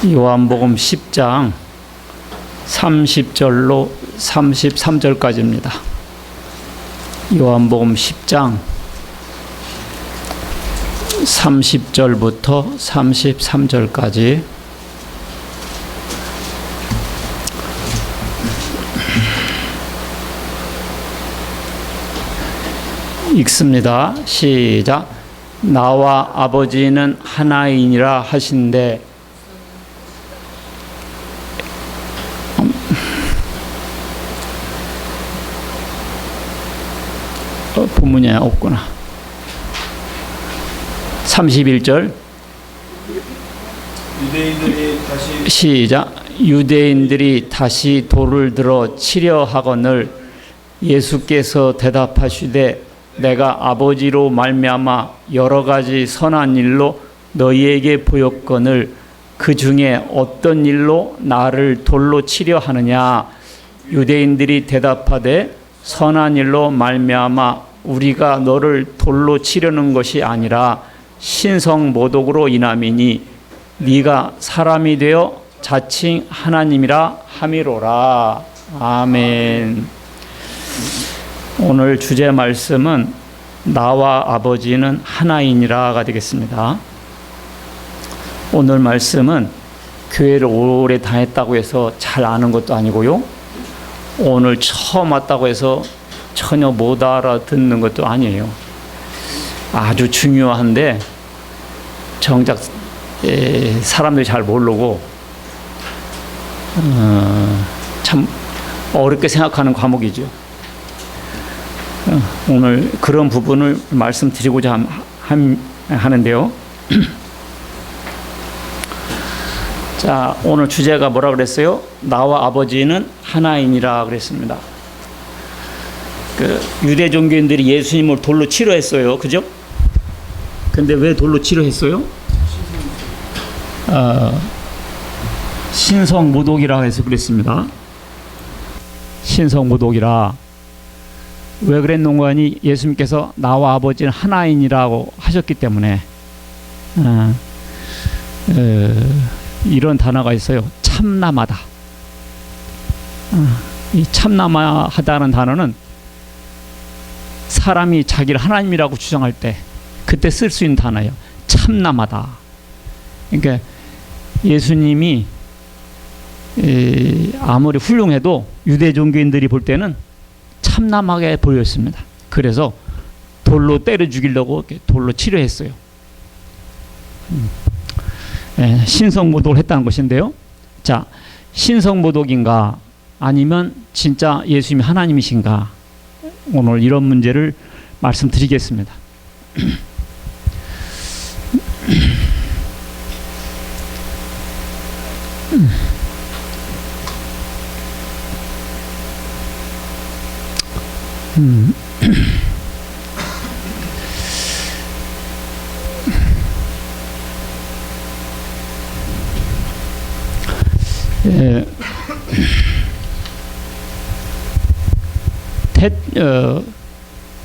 요한복음 10장 30절로 33절까지입니다. 요한복음 10장 30절부터 33절까지 읽습니다. 시작. 나와 아버지는 하나이니라 하신대. 본문이 없구나. 31절. 시작. 유대인들이 다시 돌을 들어 치려 하거늘 예수께서 대답하시되 내가 아버지로 말미암아 여러 가지 선한 일로 너희에게 보였거늘 그 중에 어떤 일로 나를 돌로 치려 하느냐. 유대인들이 대답하되 선한 일로 말미암아 우리가 너를 돌로 치려는 것이 아니라 신성 모독으로 인함이니 네가 사람이 되어 자칭 하나님이라 함이로라. 아멘. 오늘 주제 말씀은 나와 아버지는 하나이니라가 되겠습니다. 오늘 말씀은 교회를 오래 다녔다고 해서 잘 아는 것도 아니고요, 오늘 처음 왔다고 해서 전혀 못 알아듣는 것도 아니에요. 아주 중요한데 정작 사람들이 잘 모르고 참 어렵게 생각하는 과목이죠. 오늘 그런 부분을 말씀드리고자 하는데요. 자, 오늘 주제가 뭐라 그랬어요? 나와 아버지는 하나이니라 그랬습니다. 유대 종교인들이 예수님을 돌로 치려 했어요. 그죠? 근데 왜 돌로 치려 했어요? 신성 모독이라 해서 그랬습니다. 신성 모독이라. 왜 그랬는가 하니 예수님께서 나와 아버지는 하나이니라고 하셨기 때문에 이런 단어가 있어요. 참남하다. 이 참남하다는 단어는 사람이 자기를 하나님이라고 주장할 때 그때 쓸 수 있는 단어예요. 참남하다. 그러니까 예수님이 아무리 훌륭해도 유대 종교인들이 볼 때는 참남하게 보였습니다. 그래서 돌로 때려 죽이려고 돌로 치려했어요. 신성모독을 했다는 것인데요. 자, 신성모독인가 아니면 진짜 예수님이 하나님이신가, 오늘 이런 문제를 말씀드리겠습니다.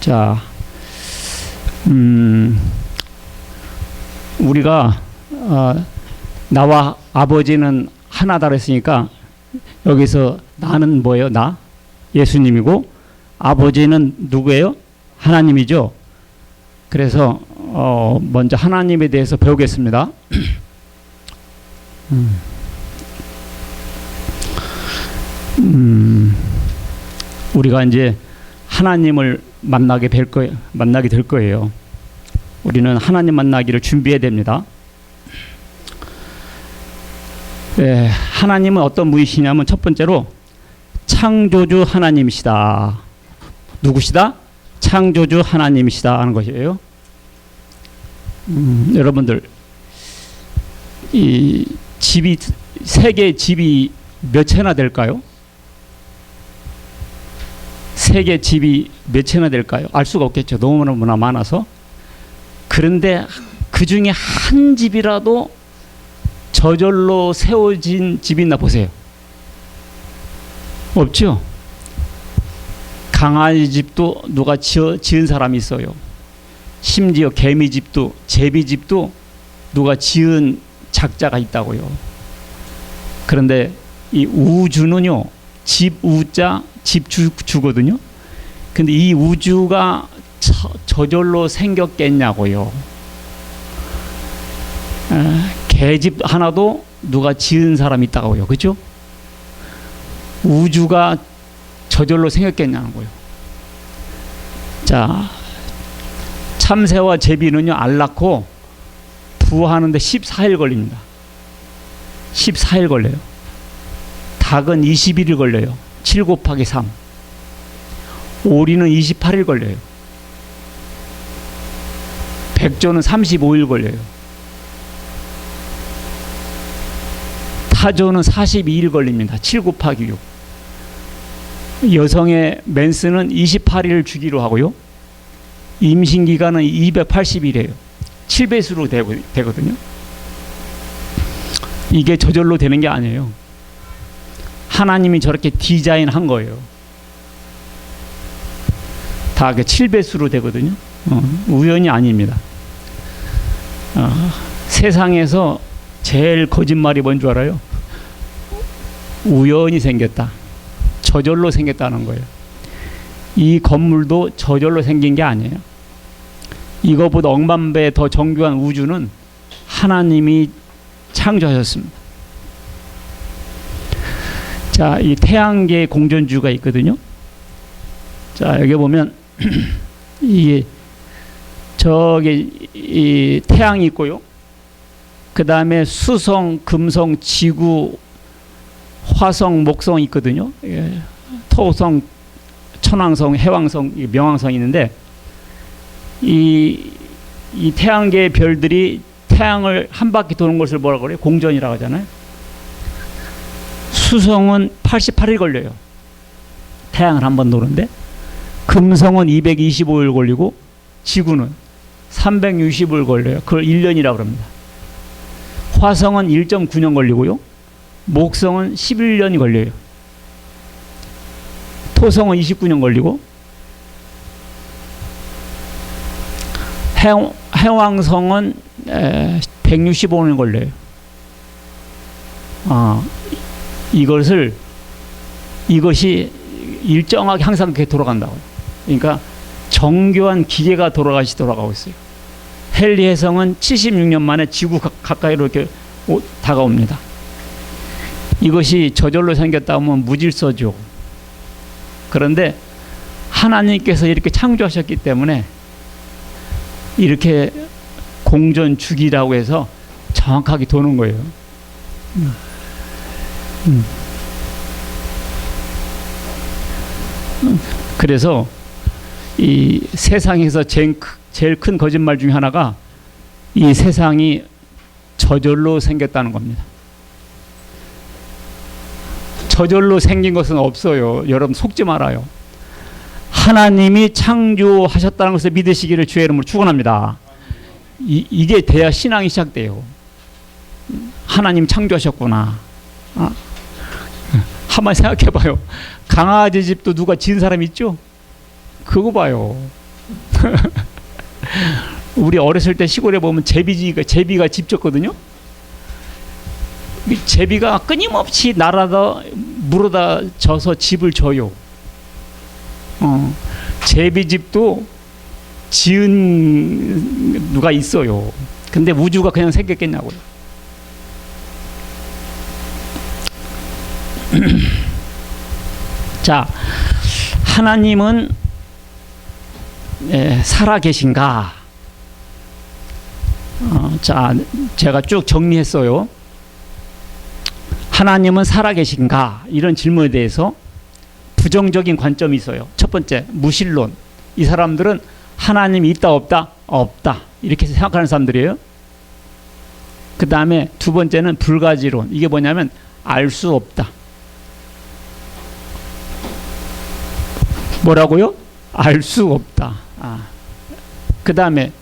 자, 우리가 나와 아버지는 하나다 그랬으니까 여기서 나는 뭐예요? 나? 예수님이고 아버지는 누구예요? 하나님이죠. 그래서 먼저 하나님에 대해서 배우겠습니다. 우리가 이제 하나님을 만나게 될 거예요. 우리는 하나님 만나기를 준비해야 됩니다. 하나님은 어떤 분이시냐면 첫 번째로 창조주 하나님이시다. 누구시다? 창조주 하나님이시다 하는 것이에요. 여러분들, 이 집이, 세계 집이 몇 채나 될까요? 세계 집이 몇 채나 될까요? 알 수가 없겠죠. 너무나 많아서. 그런데 그 중에 한 집이라도 저절로 세워진 집이 있나 보세요. 없죠? 강아지 집도 누가 지은 사람이 있어요. 심지어 개미집도, 제비집도 누가 지은 작자가 있다고요. 그런데 이 우주는요, 집우자 집주거든요. 근데 이 우주가 저절로 생겼겠냐고요. 개집 하나도 누가 지은 사람이 있다고요. 그죠? 우주가 저절로 생겼겠냐는 거예요. 자, 참새와 제비는요, 알 낳고 부화하는데 14일 걸립니다. 14일 걸려요. 닭은 21일 걸려요. 7 곱하기 3. 오리는 28일 걸려요. 백조는 35일 걸려요. 타조는 42일 걸립니다. 7 곱하기 6. 여성의 맨스는 28일을 주기로 하고요. 임신기간은 280일이에요. 7배수로 되거든요. 이게 저절로 되는 게 아니에요. 하나님이 저렇게 디자인한 거예요. 다 7배수로 되거든요. 우연이 아닙니다. 세상에서 제일 거짓말이 뭔 줄 알아요? 우연히 생겼다. 저절로 생겼다는 거예요. 이 건물도 저절로 생긴 게 아니에요. 이거보다 억만배 더 정교한 우주는 하나님이 창조하셨습니다. 자, 이 태양계 공전주가 있거든요. 자, 여기 보면 이게 저기 이 태양이 있고요. 그 다음에 수성, 금성, 지구, 화성, 목성이 있거든요. 예. 토성, 천왕성, 해왕성, 명왕성이 있는데 이 태양계의 별들이 태양을 한 바퀴 도는 것을 뭐라고 그래요? 공전이라고 하잖아요. 수성은 88일 걸려요. 태양을 한 번 도는데 금성은 225일 걸리고 지구는 360일 걸려요. 그걸 1년이라고 합니다. 화성은 1.9년 걸리고요. 목성은 11년이 걸려요. 토성은 29년 걸리고 해왕성은 165년 걸려요. 이것이 일정하게 항상 그렇게 돌아간다고요. 그러니까 정교한 기계가 돌아가고 있어요. 헨리 해성은 76년 만에 지구 가까이로 이렇게 다가옵니다. 이것이 저절로 생겼다면 무질서죠. 그런데 하나님께서 이렇게 창조하셨기 때문에 이렇게 공전 주기라고 해서 정확하게 도는 거예요. 그래서 이 세상에서 제일 큰 거짓말 중에 하나가 이 세상이 저절로 생겼다는 겁니다. 저절로 생긴 것은 없어요. 여러분 속지 말아요. 하나님이 창조하셨다는 것을 믿으시기를 주의 이름으로 축원합니다. 이게 돼야 신앙이 시작돼요. 하나님 창조하셨구나. 한번 생각해 봐요. 강아지 집도 누가 지은 사람 있죠? 그거 봐요. 우리 어렸을 때 시골에 보면 제비가 집 졌거든요. 제비가 끊임없이 날아다 물어다 져서 집을 져요. 제비집도 지은 누가 있어요. 근데 우주가 그냥 생겼겠냐고요. 자, 하나님은 살아 계신가? 자, 제가 쭉 정리했어요. 하나님은 살아 계신가? 이런 질문에 대해서 부정적인 관점이 있어요. 첫 번째, 무신론. 이 사람들은 하나님이 있다 없다? 없다. 이렇게 생각하는 사람들이에요. 그 다음에 두 번째는 불가지론. 이게 뭐냐면 알 수 없다. 뭐라고요? 알 수 없다. 그 다음에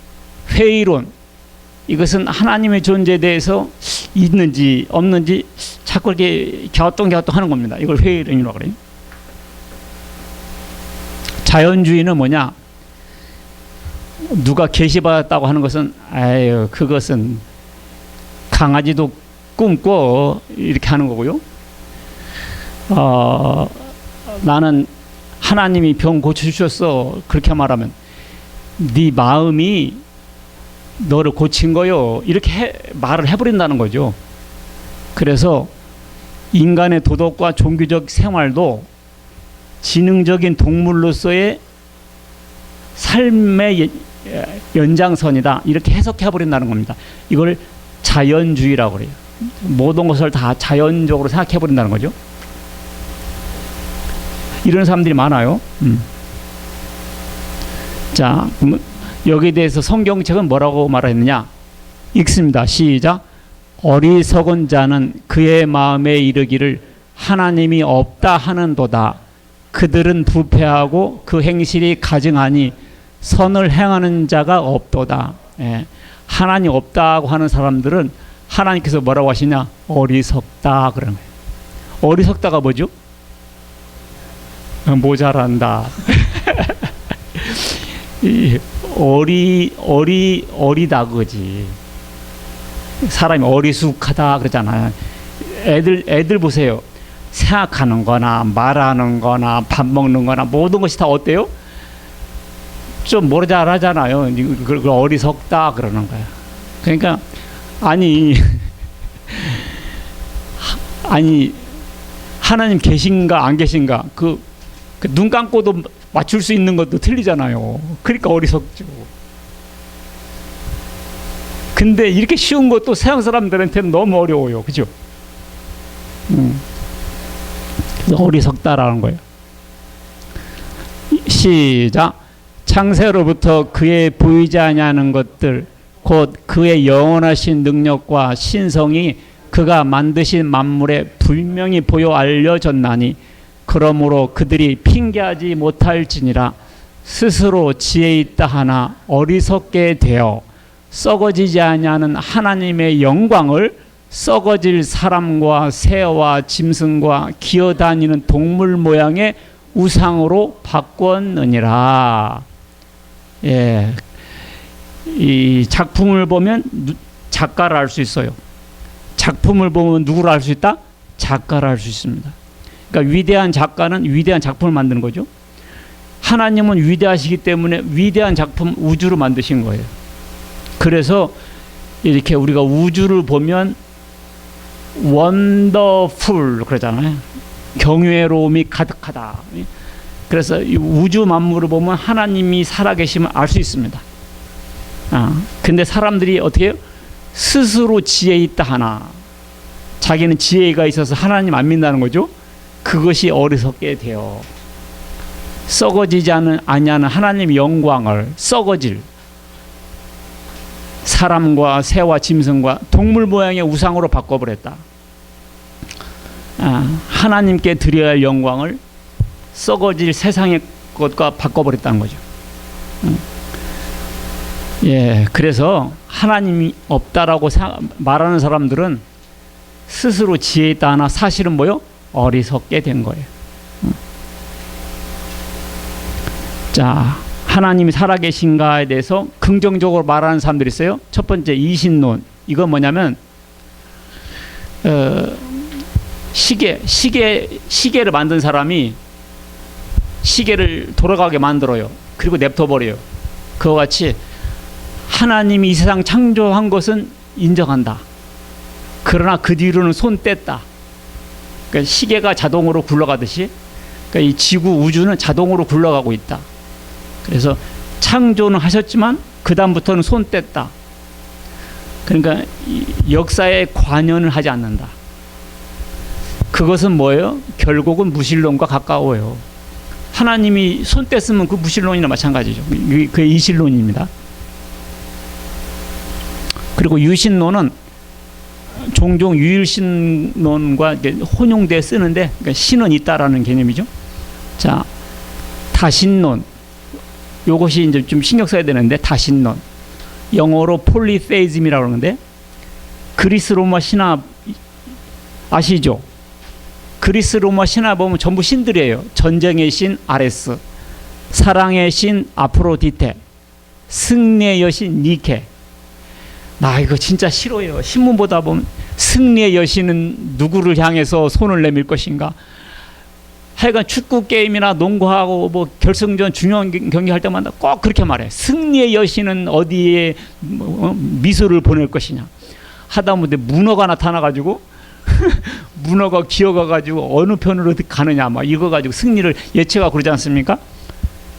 회의론. 이것은 하나님의 존재에 대해서 있는지 없는지 자꾸 이렇게 갸우뚱갸우뚱 하는 겁니다. 이걸 회의론이라고 그래요. 자연주의는 뭐냐? 누가 계시받았다고 하는 것은 그것은 강아지도 꿈꿔 이렇게 하는 거고요. 나는 하나님이 병 고쳐주셨어 그렇게 말하면 네 마음이 너를 고친 거요 이렇게 말을 해버린다는 거죠. 그래서 인간의 도덕과 종교적 생활도 지능적인 동물로서의 삶의 연장선이다 이렇게 해석해버린다는 겁니다. 이걸 자연주의라고 그래요. 모든 것을 다 자연적으로 생각해버린다는 거죠. 이런 사람들이 많아요. 자, 여기에 대해서 성경책은 뭐라고 말했느냐? 읽습니다. 시작. 어리석은 자는 그의 마음에 이르기를 하나님이 없다 하는도다. 그들은 부패하고 그 행실이 가증하니 선을 행하는 자가 없도다. 예. 하나님 없다고 하는 사람들은 하나님께서 뭐라고 하시냐? 어리석다 그러는 거예요. 어리석다가 뭐죠? 모자란다. 어리다 그거지. 사람이 어리숙하다 그러잖아요. 애들 보세요. 생각하는 거나 말하는 거나 밥 먹는 거나 모든 것이 다 어때요? 좀 모자라잖아요. 그걸 어리석다 그러는 거야. 그러니까 아니 하나님 계신가 안 계신가 그 눈 감고도 맞출 수 있는 것도 틀리잖아요. 그러니까 어리석죠. 근데 이렇게 쉬운 것도 서양 사람들한테는 너무 어려워요. 그죠? 어리석다라는 거예요. 시작. 창세로부터 그의 보이지 아니하는 것들 곧 그의 영원하신 능력과 신성이 그가 만드신 만물에 분명히 보여 알려졌나니 그러므로 그들이 핑계하지 못할지니라. 스스로 지혜 있다 하나 어리석게 되어 썩어지지 아니하는 하나님의 영광을 썩어질 사람과 새와 짐승과 기어다니는 동물 모양의 우상으로 바꿨느니라. 예, 이 작품을 보면 작가를 알 수 있어요. 작품을 보면 누구를 알 수 있다? 작가를 알 수 있습니다. 그러니까 위대한 작가는 위대한 작품을 만드는 거죠. 하나님은 위대하시기 때문에 위대한 작품 우주를 만드신 거예요. 그래서 이렇게 우리가 우주를 보면 원더풀 그러잖아요. 경외로움이 가득하다. 그래서 이 우주 만물을 보면 하나님이 살아계시면 알 수 있습니다. 근데 사람들이 어떻게 해요? 스스로 지혜 있다 하나. 자기는 지혜가 있어서 하나님 안 믿는다는 거죠. 그것이 어리석게 돼요. 썩어지지 아니하는 하나님의 영광을 썩어질 사람과 새와 짐승과 동물 모양의 우상으로 바꿔버렸다. 하나님께 드려야 할 영광을 썩어질 세상의 것과 바꿔버렸다는 거죠. 예, 그래서 하나님이 없다라고 말하는 사람들은 스스로 지혜 있다 하나 사실은 뭐요? 어리석게 된 거예요. 자, 하나님이 살아계신가에 대해서 긍정적으로 말하는 사람들이 있어요. 첫 번째 이신론. 이건 뭐냐면 시계를 만든 사람이 시계를 돌아가게 만들어요. 그리고 냅둬버려요. 그와 같이 하나님이 이 세상 창조한 것은 인정한다. 그러나 그 뒤로는 손 뗐다. 그러니까 시계가 자동으로 굴러가듯이 그러니까 이 지구 우주는 자동으로 굴러가고 있다. 그래서 창조는 하셨지만 그 다음부터는 손 뗐다. 그러니까 역사에 관여는 하지 않는다. 그것은 뭐예요? 결국은 무신론과 가까워요. 하나님이 손 뗐으면 그 무신론이나 마찬가지죠. 그게 이신론입니다. 그리고 유신론은 종종 유일신론과 혼용돼 쓰는데 그러니까 신은 있다라는 개념이죠. 자, 다신론. 요것이 이제 좀 신경 써야 되는데 다신론. 영어로 폴리테이즘이라고 그러는데 그리스 로마 신화 아시죠? 그리스 로마 신화 보면 전부 신들이에요. 전쟁의 신 아레스, 사랑의 신 아프로디테, 승리의 여신 니케. 나 이거 진짜 싫어요. 신문 보다 보면 승리의 여신은 누구를 향해서 손을 내밀 것인가? 하여간 축구 게임이나 농구하고 뭐 결승전 중요한 경기 할 때마다 꼭 그렇게 말해. 승리의 여신은 어디에 미소를 보낼 것이냐. 하다못해 문어가 나타나가지고 문어가 기어가가지고 어느 편으로 가느냐 막 이거 가지고 승리를 예측하고 그러지 않습니까?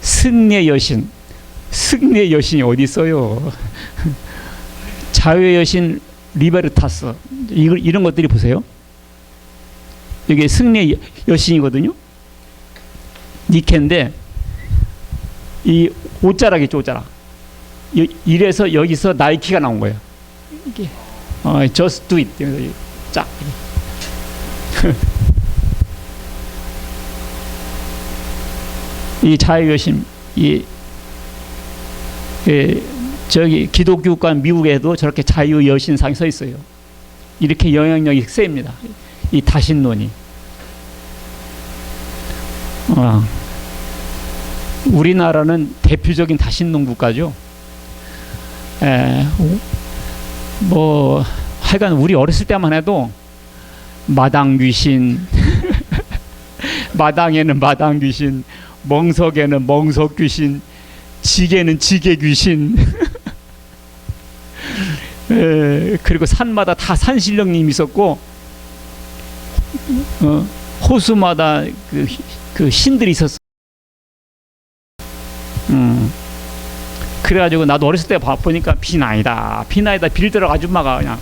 승리의 여신, 승리의 여신이 어디 있어요? 자유의 여신 리베르타스 이런 것들이 보세요. 이게 승리의 여신이거든요. 니케인데 이 옷자락 있죠, 옷자락. 이래서 여기서 나이키가 나온 거예요. 이게 just do it. 쫙. 이 자유 여신 저기 기독교 국가 미국에도 저렇게 자유 여신상이 서 있어요. 이렇게 영향력이 셉니다. 이 다신론이. 우리나라는 대표적인 다신론 국가죠. 뭐 하여간 우리 어렸을 때만 해도 마당 귀신, 마당에는 마당 귀신, 멍석에는 멍석 귀신, 지게는 지게 귀신. 그리고 산마다 다 산신령님 있었고, 호수마다 그 신들이 있었어. 그래가지고 나도 어렸을 때 보니까 비나이다 빌더라 아줌마가 그냥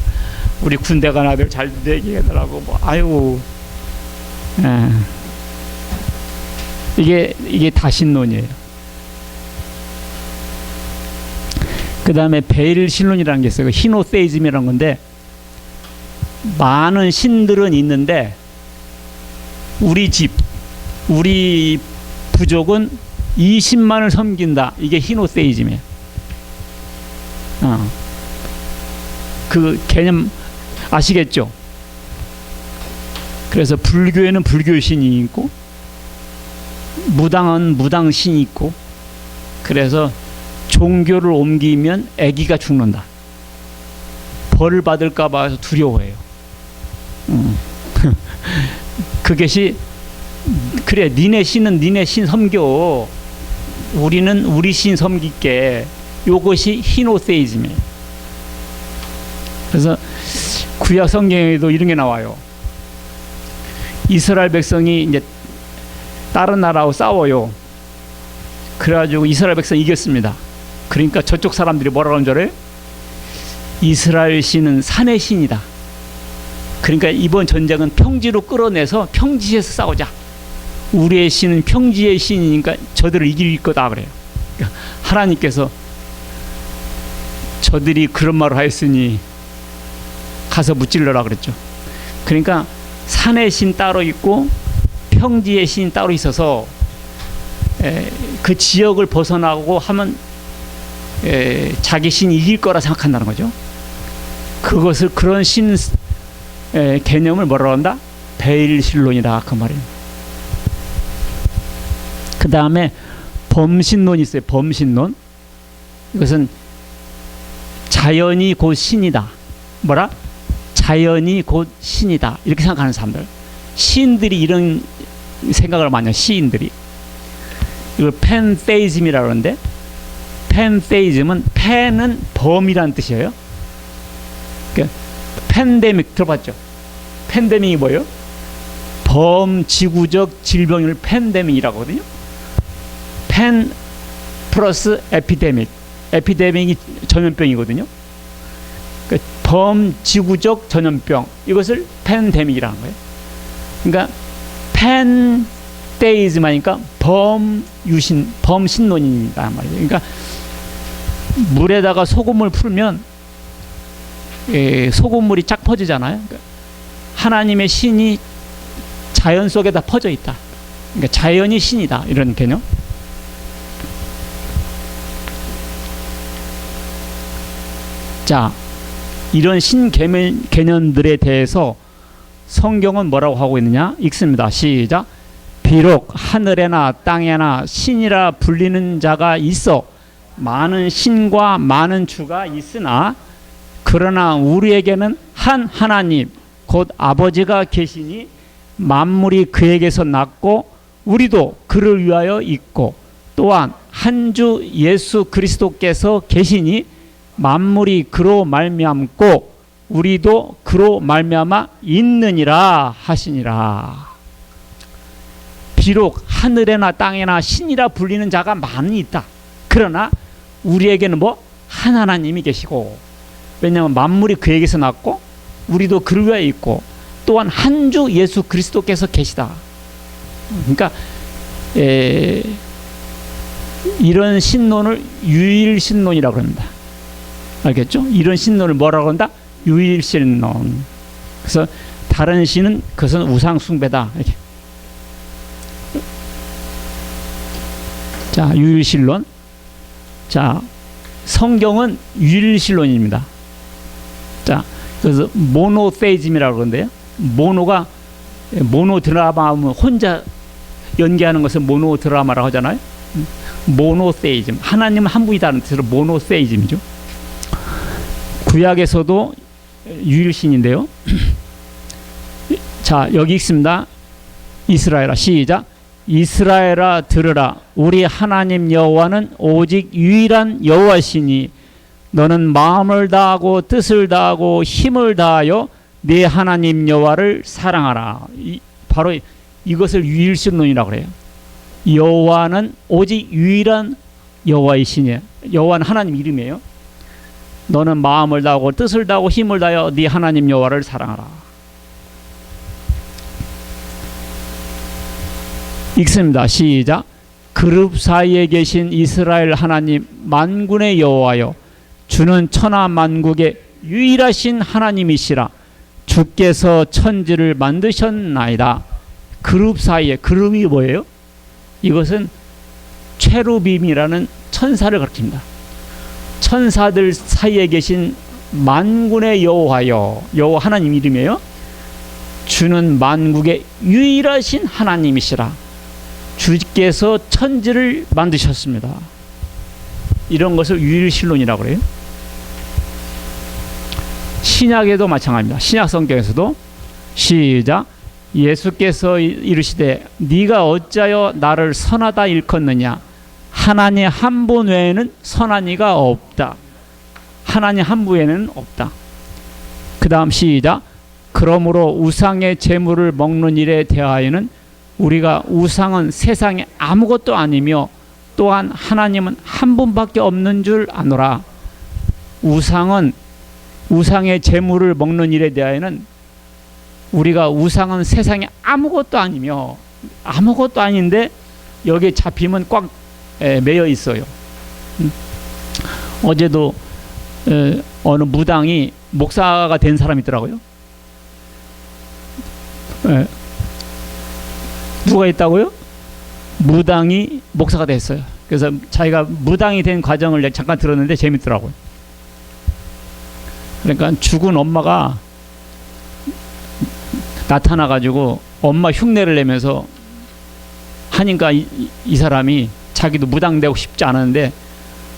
우리 군대 간 아들 잘 되게 해달라고 뭐 아유. 이게 다신론이에요. 그 다음에 베일신론이라는 게 있어요. 히노세이즘이라는 건데, 많은 신들은 있는데 우리 부족은 20만을 섬긴다. 이게 히노세이즘이에요. 그 개념 아시겠죠? 그래서 불교에는 불교신이 있고, 무당은 무당신이 있고, 그래서 종교를 옮기면 아기가 죽는다. 벌을 받을까 봐 두려워해요. 그것이 그래, 니네 신은 니네 신 섬겨, 우리는 우리 신 섬길게. 요것이 히노세이즘이에요. 그래서 구약 성경에도 이런 게 나와요. 이스라엘 백성이 이제 다른 나라하고 싸워요. 그래가지고 이스라엘 백성이 이겼습니다. 그러니까 저쪽 사람들이 뭐라고 하는 줄 알아요? 이스라엘 신은 산의 신이다. 그러니까 이번 전쟁은 평지로 끌어내서 평지에서 싸우자. 우리의 신은 평지의 신이니까 저들을 이길 거다 그래요. 그러니까 하나님께서 저들이 그런 말을 하였으니 가서 무찔러라 그랬죠. 그러니까 산의 신 따로 있고 평지의 신 따로 있어서 그 지역을 벗어나고 하면 자기 신이 이길 거라 생각한다는 거죠. 그것을 그런 신 개념을 뭐라고 한다? 베일신론이라 그 말이에요. 그 다음에 범신론이 있어요. 범신론. 이것은 자연이 곧 신이다. 뭐라? 자연이 곧 신이다. 이렇게 생각하는 사람들. 시인들이 이런 생각을 많이 해요. 시인들이. 이걸 팬테이즘이라고 하는데, 팬테이즘은 팬은 범이라는 뜻이에요. 그러니까 팬데믹 들어봤죠? 팬데믹이 뭐예요? 범지구적 질병을 팬데믹이라고 하거든요. 팬 플러스 에피데믹. 에피데믹이 전염병이거든요. 그러니까 범지구적 전염병. 이것을 팬데믹이라는 거예요. 그러니까 팬데이즘 하니까 범신론이다 말이에요. 그러니까 물에다가 소금을 풀면 소금물이 쫙 퍼지잖아요. 그러니까 하나님의 신이 자연 속에다 퍼져 있다. 그러니까 자연이 신이다. 이런 개념. 자, 이런 신 개념들에 대해서 성경은 뭐라고 하고 있느냐? 읽습니다. 시작. 비록 하늘에나 땅에나 신이라 불리는 자가 있어 많은 신과 많은 주가 있으나 그러나 우리에게는 한 하나님 곧 아버지가 계시니 만물이 그에게서 났고 우리도 그를 위하여 있고 또한 한 주 예수 그리스도께서 계시니 만물이 그로 말미암고 우리도 그로 말미암아 있느니라 하시니라. 비록 하늘에나 땅에나 신이라 불리는 자가 많이 있다. 그러나 우리에게는 한 하나님이 계시고, 왜냐하면 만물이 그에게서 났고 우리도 그를 위하여 있고 또한 한 주 예수 그리스도께서 계시다. 그러니까 이런 신론을 유일신론이라고 합니다. 알겠죠? 이런 신론을 뭐라고 한다? 유일신론. 그래서 다른 신은 그것은 우상숭배다. 이렇게. 자, 유일신론. 자, 성경은 유일신론입니다. 자, 그래서 모노세이즘이라고 그러는데요. 모노 드라마 하면 혼자 연기하는 것을 모노 드라마라고 하잖아요. 모노세이즘. 하나님은 한 분이다는 뜻으로 모노세이즘이죠. 구약에서도 유일신인데요. 자, 여기 있습니다. 이스라엘아, 시작. 이스라엘아 들으라. 우리 하나님 여호와는 오직 유일한 여호와시니 너는 마음을 다하고 뜻을 다하고 힘을 다하여 네 하나님 여호와를 사랑하라. 바로 이것을 유일신론이라고 그래요. 여호와는 오직 유일한 여호와이시니, 여호와는 하나님 이름이에요. 너는 마음을 다하고 뜻을 다하고 힘을 다하여 네 하나님 여호와를 사랑하라. 읽습니다. 시작. 그룹 사이에 계신 이스라엘 하나님 만군의 여호와여, 주는 천하 만국의 유일하신 하나님이시라. 주께서 천지를 만드셨나이다. 그룹 사이에, 그룹이 뭐예요? 이것은 체루빔이라는 천사를 가리킵니다. 천사들 사이에 계신 만군의 여호와여, 여호와 하나님 이름이에요. 주는 만국의 유일하신 하나님이시라. 주께서 천지를 만드셨습니다. 이런 것을 유일신론이라고 그래요. 신약에도 마찬가지입니다. 신약 성경에서도 시작. 예수께서 이르시되 네가 어찌하여 나를 선하다 일컫느냐. 하나님 한 분 외에는 선한 이가 없다. 하나님 한 분 외에는 없다. 그 다음 시작. 그러므로 우상의 제물을 먹는 일에 대하여는 우리가 우상은 세상에 아무것도 아니며 또한 하나님은 한 분밖에 없는 줄 아노라. 우상의 제물을 먹는 일에 대하여는 우리가 우상은 세상에 아무것도 아니며, 아무것도 아닌데 여기에 잡히면 꽉 매여 있어요. 어제도 어느 무당이 목사가 된 사람이 있더라고요. 누가 있다고요? 무당이 목사가 됐어요. 그래서 자기가 무당이 된 과정을 잠깐 들었는데 재밌더라고요. 그러니까 죽은 엄마가 나타나가지고 엄마 흉내를 내면서 하니까 이 사람이 자기도 무당되고 싶지 않았는데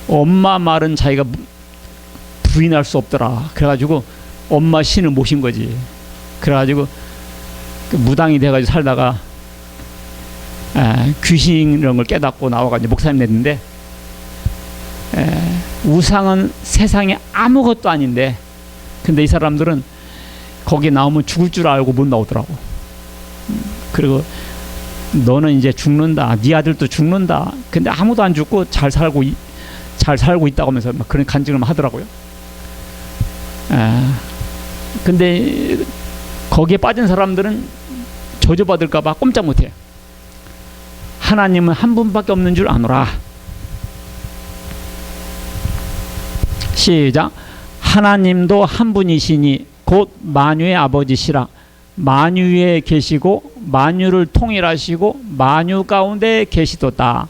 엄마 말은 자기가 부인할 수 없더라. 그래가지고 엄마 신을 모신 거지. 그래가지고 그 무당이 돼가지고 살다가 귀신 이런 걸 깨닫고 나와가지고 목사님 됐는데, 우상은 세상에 아무것도 아닌데 근데 이 사람들은 거기 나오면 죽을 줄 알고 못 나오더라고. 그리고 너는 이제 죽는다, 네 아들도 죽는다, 근데 아무도 안 죽고 잘 살고 있다고 하면서 막 그런 간증을 하더라고요. 근데 거기에 빠진 사람들은 저주받을까봐 꼼짝 못해요. 하나님은 한 분밖에 없는 줄 아노라. 시작. 하나님도 한 분이시니 곧 만유의 아버지시라. 만유에 계시고 만유를 통일하시고 만유 가운데 계시도다.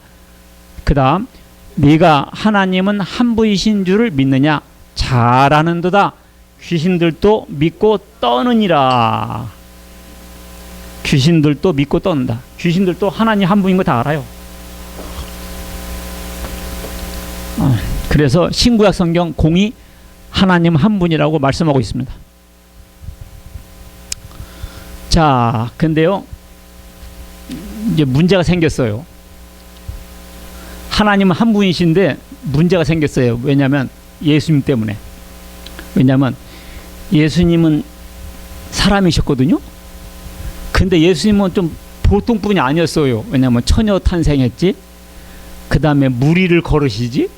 그 다음, 네가 하나님은 한 분이신 줄을 믿느냐? 잘 아는도다. 귀신들도 믿고 떠느니라. 귀신들도 믿고 떠는다. 귀신들도 하나님 한 분인 거 다 알아요. 그래서 신구약 성경 공이 하나님 한 분이라고 말씀하고 있습니다. 자, 근데요, 이제 문제가 생겼어요. 하나님은 한 분이신데 문제가 생겼어요. 왜냐하면 예수님 때문에. 왜냐하면 예수님은 사람이셨거든요. 근데 예수님은 좀 보통 분이 아니었어요. 왜냐하면 처녀 탄생했지, 그 다음에 무리를 걸으시지,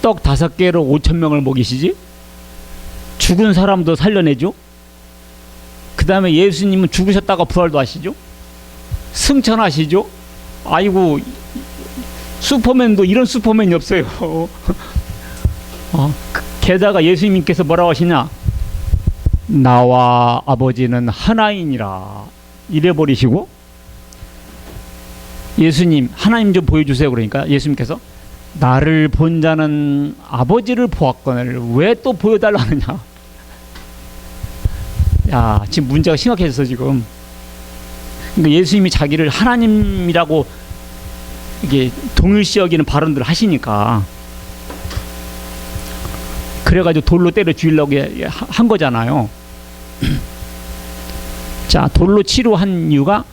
떡 5개로 5,000명을 먹이시지, 죽은 사람도 살려내죠. 그 다음에 예수님은 죽으셨다가 부활도 하시죠. 승천하시죠. 아이고, 슈퍼맨도 이런 슈퍼맨이 없어요. 게다가 예수님께서 뭐라고 하시냐, 나와 아버지는 하나이니라 이래버리시고, 예수님 하나님 좀 보여주세요. 그러니까 예수님께서 나를 본 자는 아버지를 보았거늘 왜 또 보여달라 하느냐. 야, 지금 문제가 심각해졌어 지금. 그러니까 예수님이 자기를 하나님이라고 이게 동일시 여기는 발언들을 하시니까, 그래가지고 돌로 때려 죽이려고 한 거잖아요. 자, 돌로 치료한 이유가,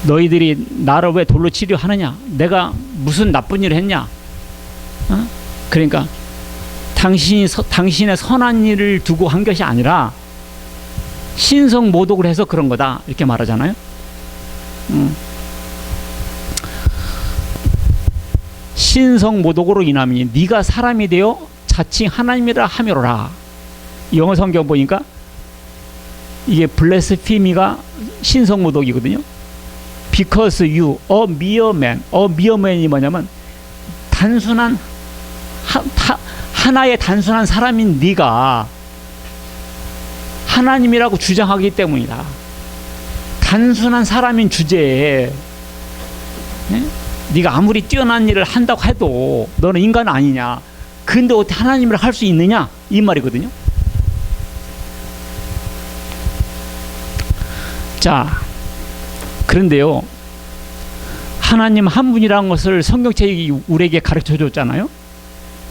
너희들이 나를 왜 돌로 치료하느냐, 내가 무슨 나쁜 일을 했냐, 그러니까 당신의 선한 일을 두고 한 것이 아니라 신성 모독을 해서 그런 거다, 이렇게 말하잖아요. 신성 모독으로 인하면 네가 사람이 되어 자칭 하나님이라 하미로라. 영어 성경 보니까 이게 블레스피미가 신성 모독이거든요. Because you, a mere man. a mere man이 뭐냐면 단순한 하나의 단순한 사람인 네가 하나님이라고 주장하기 때문이다. 단순한 사람인 주제에, 네? 네가 아무리 뛰어난 일을 한다고 해도 너는 인간 아니냐, 근데 어떻게 하나님을 할 수 있느냐, 이 말이거든요. 자, 그런데요, 하나님 한 분이라는 것을 성경책이 우리에게 가르쳐 줬잖아요.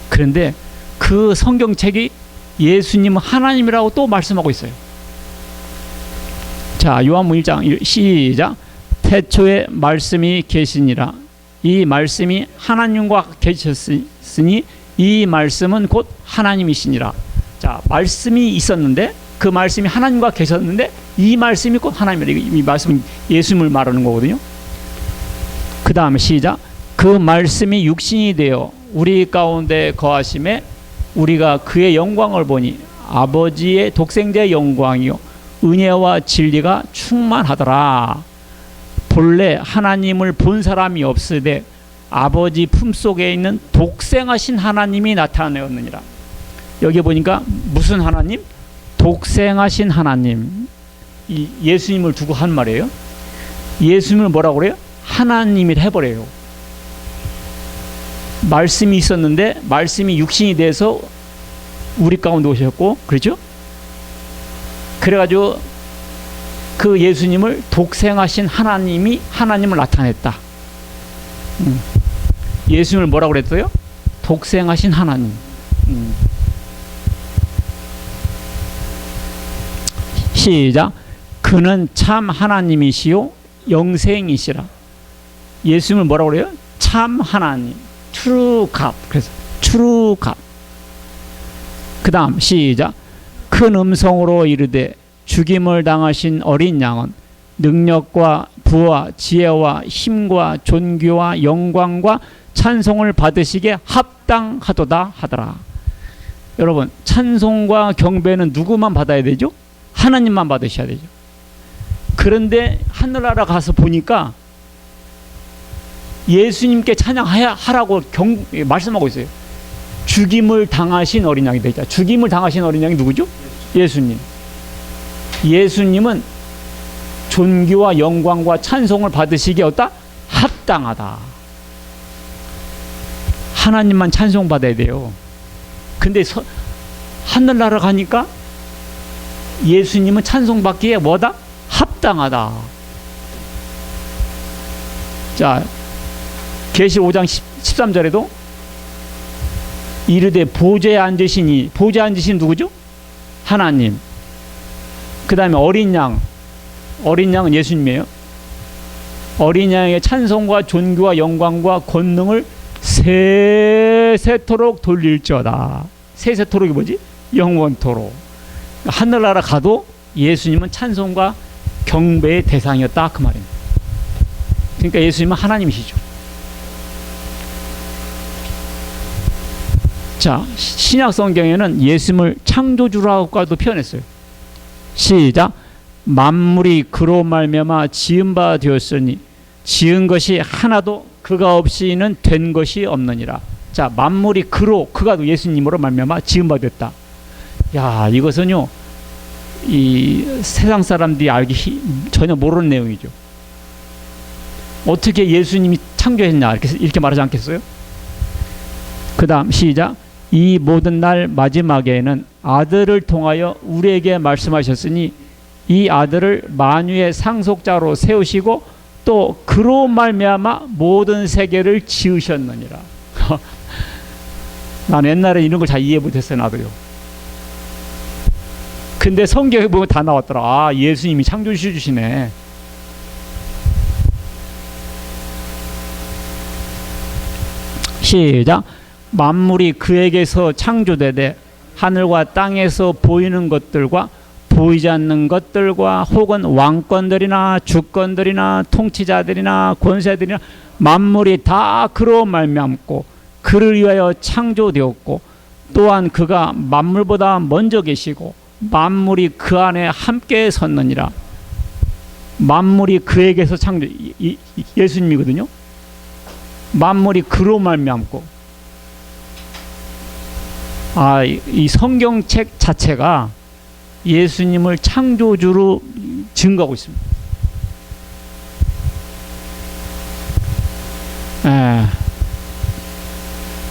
그런데 그 성경책이 예수님은 하나님이라고 또 말씀하고 있어요. 자, 요한복음 1장 시작. 태초에 말씀이 계시니라. 이 말씀이 하나님과 계셨으니 이 말씀은 곧 하나님이시니라. 자, 말씀이 있었는데, 그 말씀이 하나님과 계셨는데 이 말씀이 곧 하나님이라. 이 말씀은 예수님을 말하는 거거든요. 그 다음에 시작. 그 말씀이 육신이 되어 우리 가운데 거하심에 우리가 그의 영광을 보니 아버지의 독생자의 영광이요 은혜와 진리가 충만하더라. 본래 하나님을 본 사람이 없으되 아버지 품속에 있는 독생하신 하나님이 나타내었느니라. 여기 보니까 무슨 하나님? 독생하신 하나님. 이 예수님을 두고 한 말이에요. 예수님을 뭐라고 그래요? 하나님이라 해버려요. 말씀이 있었는데 말씀이 육신이 돼서 우리 가운데 오셨고, 그렇죠? 그래가지고 그 예수님을 독생하신 하나님이 하나님을 나타냈다. 예수님을 뭐라고 그랬어요? 독생하신 하나님. 시작. 그는 참 하나님이시요 영생이시라. 예수님을 뭐라고 그래요? 참 하나님. True God. 그래서 True God. 그 다음 시작. 큰 음성으로 이르되 죽임을 당하신 어린 양은 능력과 부와 지혜와 힘과 존귀와 영광과 찬송을 받으시기에 합당하도다 하더라. 여러분, 찬송과 경배는 누구만 받아야 되죠? 하나님만 받으셔야 되죠. 그런데 하늘나라 가서 보니까 예수님께 찬양하라고 말씀하고 있어요. 죽임을 당하신 어린 양이 되자. 죽임을 당하신 어린 양이 누구죠? 예수님. 예수님은 존귀와 영광과 찬송을 받으시기에 어따? 합당하다. 하나님만 찬송받아야 돼요. 근데 하늘나라 가니까 예수님은 찬송받기에 뭐다? 합당하다. 자, 계시 5장 13절에도 이르되 보좌에 앉으시니, 보좌에 앉으신 누구죠? 하나님. 그 다음에 어린 양, 어린 양은 예수님이에요. 어린 양의 찬송과 존귀와 영광과 권능을 세세토록 돌릴지어다. 세세토록이 뭐지? 영원토록. 하늘나라 가도 예수님은 찬송과 경배의 대상이었다, 그 말입니다. 그러니까 예수님은 하나님이시죠. 자, 신약 성경에는 예수님을 창조주라고도 표현했어요. 시작. 만물이 그로 말미암아 지은 바 되었으니 지은 것이 하나도 그가 없이는 된 것이 없느니라. 자, 만물이 그가 예수님으로 말미암아 지은 바 됐다. 야, 이것은요, 이 세상 사람들이 알기 전혀 모르는 내용이죠. 어떻게 예수님이 창조했냐, 이렇게 말하지 않겠어요? 그 다음 시작. 이 모든 날 마지막에는 아들을 통하여 우리에게 말씀하셨으니 이 아들을 만유의 상속자로 세우시고 또 그로 말미암아 모든 세계를 지으셨느니라. 난 옛날에 이런 걸 잘 이해 못했어요, 나도요. 근데 성경에 보면 다 나왔더라. 아, 예수님이 창조주시네. 시작. 만물이 그에게서 창조되되 하늘과 땅에서 보이는 것들과 보이지 않는 것들과 혹은 왕권들이나 주권들이나 통치자들이나 권세들이나 만물이 다 그로 말미암고 그를 위하여 창조되었고 또한 그가 만물보다 먼저 계시고 만물이 그 안에 함께 섰느니라. 만물이 그에게서 창조, 예수님이거든요. 만물이 그로 말미암고. 아, 이 성경책 자체가 예수님을 창조주로 증거하고 있습니다.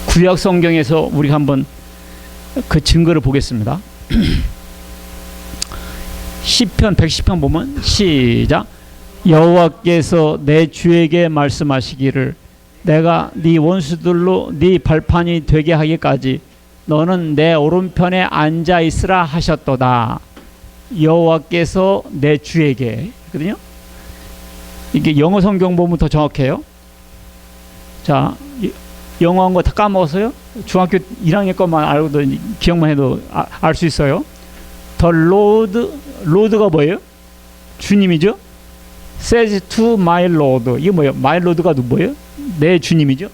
구약 성경에서 우리가 한번 그 증거를 보겠습니다. 시편 110편 보면 시작. 여호와께서 내 주에게 말씀하시기를 내가 네 원수들로 네 발판이 되게 하기까지 너는 내 오른편에 앉아 있으라 하셨도다. 여호와께서 내 주에게. 거든요. 이게 영어 성경 보면 더 정확해요. 자, 영어한 거 다 까먹었어요? 중학교 1학년 것만 알고도 기억만 해도 알 수 있어요. The Lord가 뭐예요? 주님이죠. Says to my Lord. 이게 뭐예요? My Lord가 뭐예요? 내 주님이죠.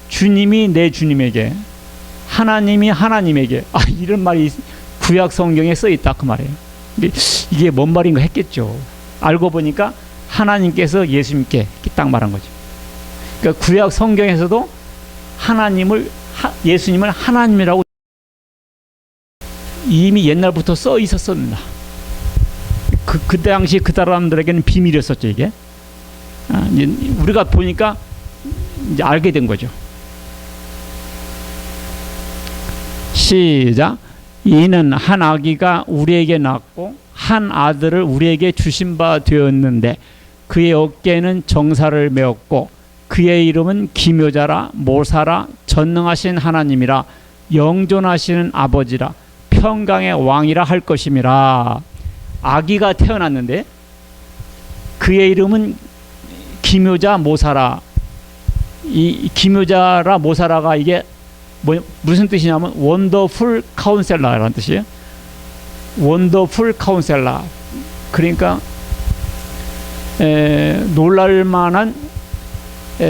주님이 내 주님에게, 하나님이 하나님에게. 아, 이런 말이 구약 성경에 써 있다, 그 말이에요. 이게 뭔 말인가 했겠죠. 알고 보니까 하나님께서 예수님께 딱 말한 거죠. 그러니까 구약 성경에서도 예수님을 하나님이라고 이미 옛날부터 써 있었습니다. 그 당시 그 사람들에게는 비밀이었었죠, 이게. 이제 우리가 보니까 이제 알게 된 거죠. 시작. 이는 한 아기가 우리에게 낳고 한 아들을 우리에게 주신 바 되었는데 그의 어깨에는 정사를 메었고 그의 이름은 기묘자라 모사라 전능하신 하나님이라 영존하시는 아버지라 평강의 왕이라 할 것임이라. 아기가 태어났는데 그의 이름은 기묘자 모사라. 이 기묘자라 모사라가 이게 무슨 뜻이냐면 원더풀 카운셀러라는 뜻이에요. 원더풀 카운셀러. 그러니까 놀랄만한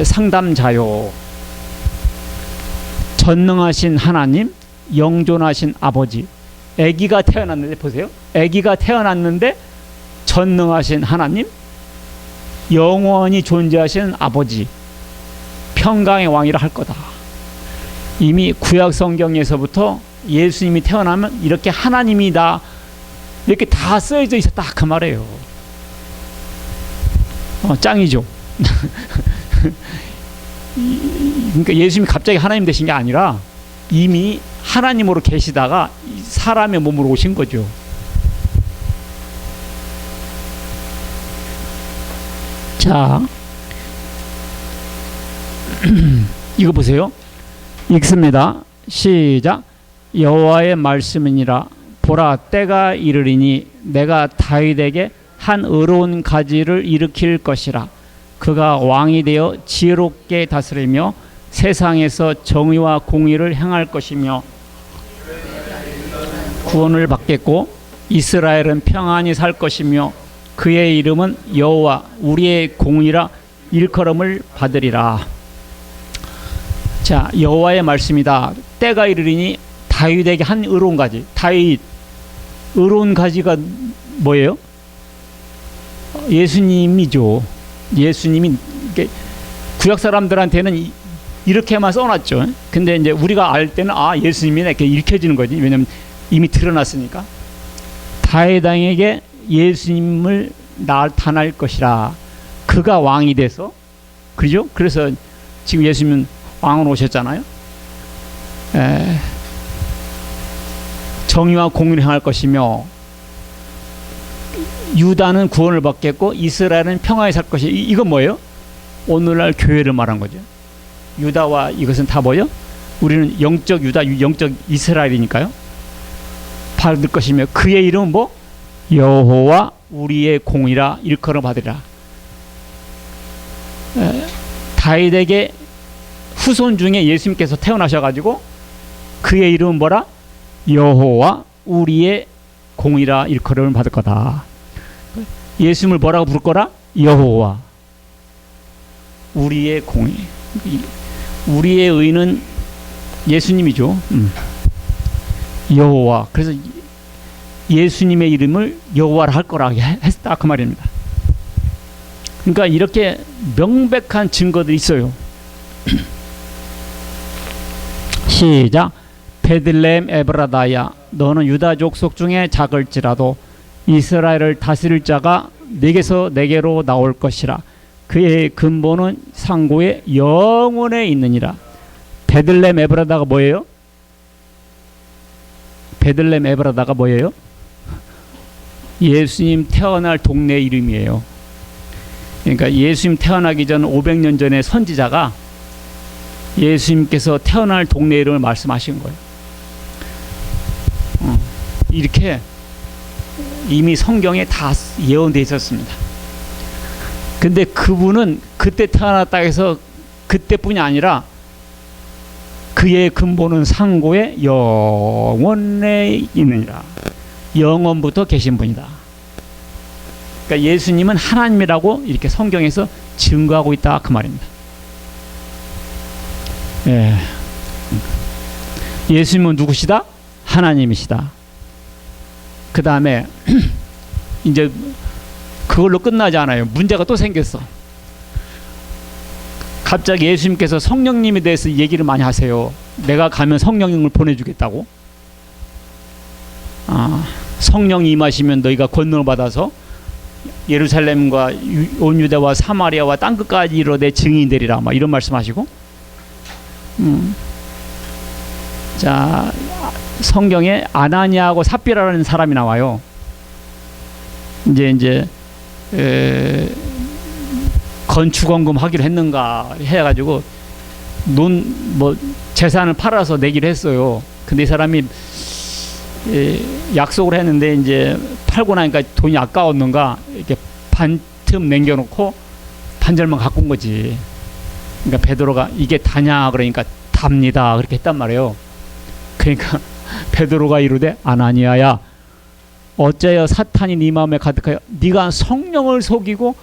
상담자요. 전능하신 하나님, 영존하신 아버지. 아기가 태어났는데 보세요. 아기가 태어났는데 전능하신 하나님, 영원히 존재하시는 아버지, 평강의 왕이라 할 거다. 이미 구약 성경에서부터 예수님이 태어나면 이렇게 하나님이다, 이렇게 다 쓰여져 있었다, 그 말이에요. 짱이죠. 그러니까 예수님이 갑자기 하나님 되신 게 아니라 이미 하나님으로 계시다가 사람의 몸으로 오신 거죠. 자, 이거 보세요. 읽습니다. 시작. 여호와의 말씀이니라. 보라, 때가 이르리니 내가 다윗에게 한 의로운 가지를 일으킬 것이라. 그가 왕이 되어 지혜롭게 다스리며 세상에서 정의와 공의를 행할 것이며 구원을 받겠고 이스라엘은 평안히 살 것이며 그의 이름은 여호와 우리의 공의라 일컬음을 받으리라. 자, 여호와의 말씀이다. 때가 이르리니 다윗에게 한 의로운 가지. 다윗 의로운 가지가 뭐예요? 예수님이죠. 예수님이 구약 사람들한테는 이렇게만 써놨죠. 근데 이제 우리가 알 때는 예수님이네 이렇게 읽혀지는 거지. 왜냐면 이미 드러났으니까. 다윗 왕에게 예수님을 나타날 것이라. 그가 왕이 돼서, 그죠? 그래서 지금 예수님은 왕으로 오셨잖아요. 정의와 공의를 행할 것이며 유다는 구원을 받겠고 이스라엘은 평화에 살 것이. 이건 뭐예요? 오늘날 교회를 말한 거죠. 유다와 이것은 다 뭐예요? 우리는 영적 유다, 영적 이스라엘이니까요. 받을 것이며 그의 이름은 뭐? 여호와 우리의 공이라 일컬어 받으리라. 다윗에게 후손 중에 예수님께서 태어나셔가지고 그의 이름은 뭐라? 여호와 우리의 공이라 일컬음을 받을 거다. 예수님을 뭐라고 부를 거라? 여호와 우리의 공의. 우리의 의는 예수님이죠. 여호와. 그래서 예수님의 이름을 여호와라 할 거라 했다 그 말입니다. 그러니까 이렇게 명백한 증거들이 있어요. 시작. 베들레헴 에브라다야, 너는 유다 족속 중에 작을지라도 이스라엘을 다스릴 자가 내게서 내게로 나올 것이라. 그의 근본은 상고의 영원에 있느니라. 베들레헴 에브라다가 뭐예요? 베들레헴 에브라다가 뭐예요? 예수님 태어날 동네 이름이에요. 그러니까 예수님 태어나기 전 500년 전에 선지자가 예수님께서 태어날 동네 이름을 말씀하신 거예요. 이렇게 이미 성경에 다 예언되어 있었습니다. 근데 그분은 그때 태어났다 해서 그때뿐이 아니라 그의 근본은 상고의 영원에 있느니라. 영원부터 계신 분이다. 그러니까 예수님은 하나님이라고 이렇게 성경에서 증거하고 있다 그 말입니다. 예. 예수님은 누구시다? 하나님이시다. 그 다음에 이제 그걸로 끝나지 않아요. 문제가 또 생겼어. 갑자기 예수님께서 성령님에 대해서 얘기를 많이 하세요. 내가 가면 성령님을 보내주겠다고. 성령이 임하시면 너희가 권능을 받아서 예루살렘과 온 유다와 사마리아와 땅끝까지 이르러 내 증인이 되리라. 막 이런 말씀하시고. 자, 성경에 아나니아하고 삽비라라는 사람이 나와요. 이제 건축원금 하기로 했는가 해가지고 재산을 팔아서 내기로 했어요. 근데 이 사람이 약속을 했는데 이제 팔고 나니까 돈이 아까웠는가 이렇게 반틈 남겨놓고 반절만 갖고 온 거지. 그러니까 베드로가 이게 다냐 그러니까 답니다 그렇게 했단 말이에요. 그러니까 베드로가 이르되 아나니아야, 어째여 사탄이 네 마음에 가득하여 네가 성령을 속이고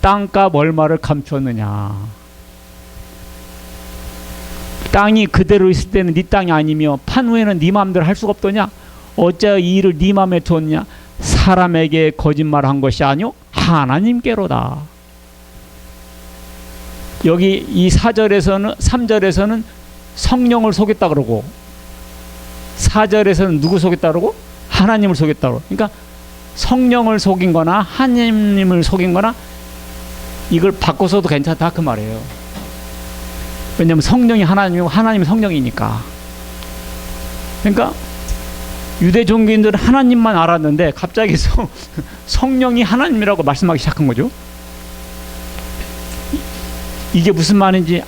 땅값 얼마를 감추었느냐. 땅이 그대로 있을 때는 네 땅이 아니며 판 후에는 네 마음대로 할 수가 없더냐. 어째여 이 일을 네 마음에 두었냐. 사람에게 거짓말한 것이 아니오 하나님께로다. 여기 이 3절에서는 성령을 속였다 그러고 4절에서는 누구 속였다 그러고 하나님을 속였다 그러고. 그러니까 성령을 속인 거나 하나님을 속인 거나 이걸 바꿔서도 괜찮다 그 말이에요. 왜냐하면 성령이 하나님이고 하나님이 성령이니까. 그러니까 유대 종교인들은 하나님만 알았는데 갑자기 성령이 하나님이라고 말씀하기 시작한 거죠. 이게 무슨 말인지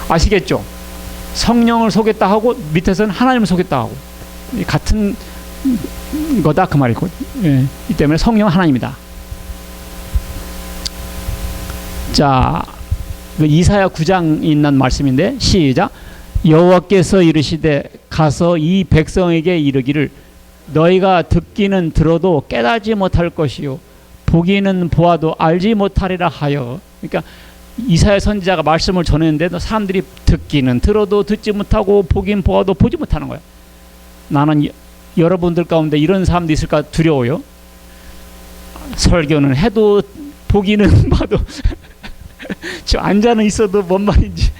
아시겠죠? 성령을 속였다 하고 밑에서는 하나님을 속였다 하고 같은 거다 그 말이고, 예, 이 때문에 성령은 하나님이다. 자, 이사야 9장에 있는 말씀인데 시작. 여호와께서 이르시되 가서 이 백성에게 이르기를 너희가 듣기는 들어도 깨닫지 못할 것이요 보기는 보아도 알지 못하리라 하여. 그러니까 이사야 선지자가 말씀을 전했는데 사람들이 듣기는 들어도 듣지 못하고 보긴 보아도 보지 못하는 거야. 나는 여러분들 가운데 이런 사람도 있을까 두려워요. 설교는 해도 보기는 봐도 지금 앉아는 있어도 뭔 말인지.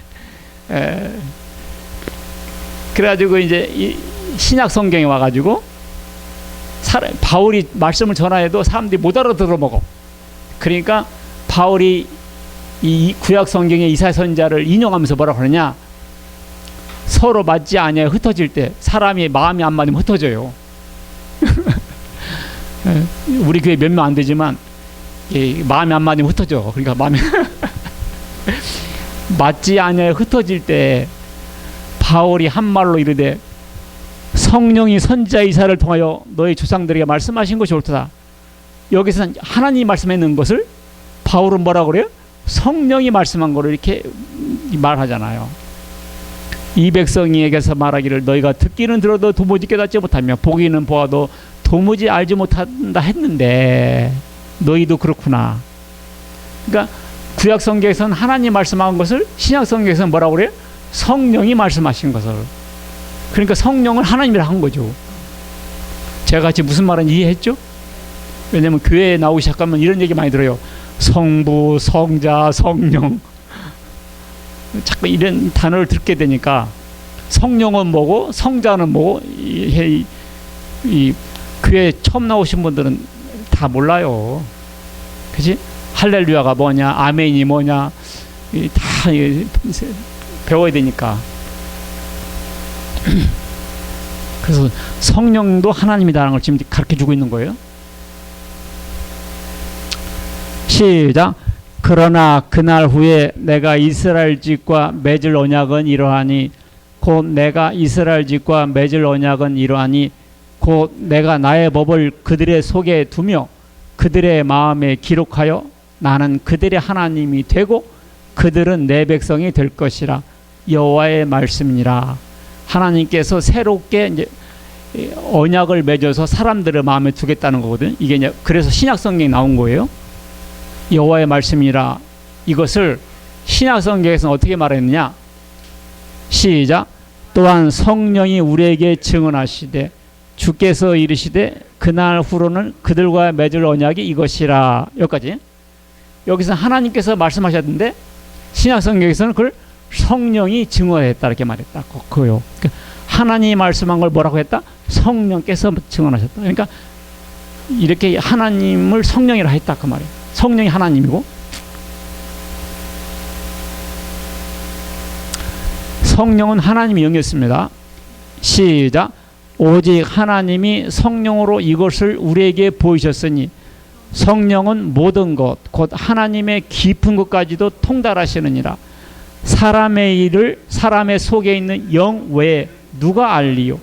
그래가지고 이제 이 신약 성경에 와가지고 바울이 말씀을 전하여도 사람들이 못 알아들어 먹어. 그러니까 바울이 이 구약 성경의 이사야 선지자를 인용하면서 뭐라고 하느냐, 서로 맞지 아니하여 흩어질 때 사람이 마음이 안 맞으면 흩어져요. 우리 교회 몇 명 안 되지만 마음이 안 맞으면 흩어져. 그러니까 마음이 맞지 아니하여 흩어질 때 바울이 한 말로 이르되 성령이 선지자 이사야를 통하여 너희 조상들에게 말씀하신 것이 옳도다. 여기서는 하나님이 말씀했는 것을 바울은 뭐라고 그래요? 성령이 말씀한 거를 이렇게 말하잖아요. 이 백성에게서 말하기를 너희가 듣기는 들어도 도무지 깨닫지 못하며 보기는 보아도 도무지 알지 못한다 했는데 너희도 그렇구나. 그러니까 구약 성경에서는 하나님 말씀한 것을 신약 성경에서는 뭐라고 그래요? 성령이 말씀하신 것을. 그러니까 성령을 하나님이라 한 거죠. 제가 같이 무슨 말인지 이해했죠? 왜냐면 교회에 나오기 시작하면 이런 얘기 많이 들어요. 성부, 성자, 성령. 자꾸 이런 단어를 듣게 되니까 성령은 뭐고 성자는 뭐고 이 교회 처음 나오신 분들은 다 몰라요. 그치? 할렐루야가 뭐냐, 아멘이 뭐냐, 다 배워야 되니까. 그래서 성령도 하나님이다라는 걸 지금 가르쳐주고 있는 거예요. 시작. 그러나 그날 후에 내가 이스라엘 집과 맺을 언약은 이러하니 곧 내가 이스라엘 집과 맺을 언약은 이러하니 곧 내가 나의 법을 그들의 속에 두며 그들의 마음에 기록하여 나는 그들의 하나님이 되고 그들은 내 백성이 될 것이라. 여호와의 말씀이니라. 하나님께서 새롭게 이제 언약을 맺어서 사람들의 마음에 두겠다는 거거든. 이게 이제 그래서 신약 성경에 나온 거예요. 여호와의 말씀이라. 이것을 신약 성경에서는 어떻게 말했느냐? 시작. 또한 성령이 우리에게 증언하시되 주께서 이르시되 그날 후로는 그들과 맺을 언약이 이것이라. 여기까지. 여기서 하나님께서 말씀하셨는데 신약 성경에서는 그걸 성령이 증언했다 이렇게 말했다. 그거요. 그러니까 하나님이 말씀한 걸 뭐라고 했다? 성령께서 증언하셨다. 그러니까 이렇게 하나님을 성령이라 했다 그 말이에요. 성령이 하나님이고 성령은 하나님의 영이었습니다. 시작. 오직 하나님이 성령으로 이것을 우리에게 보이셨으니 성령은 모든 것 곧 하나님의 깊은 것까지도 통달하시느니라. 사람의 일을 사람의 속에 있는 영 외에 누가 알리요?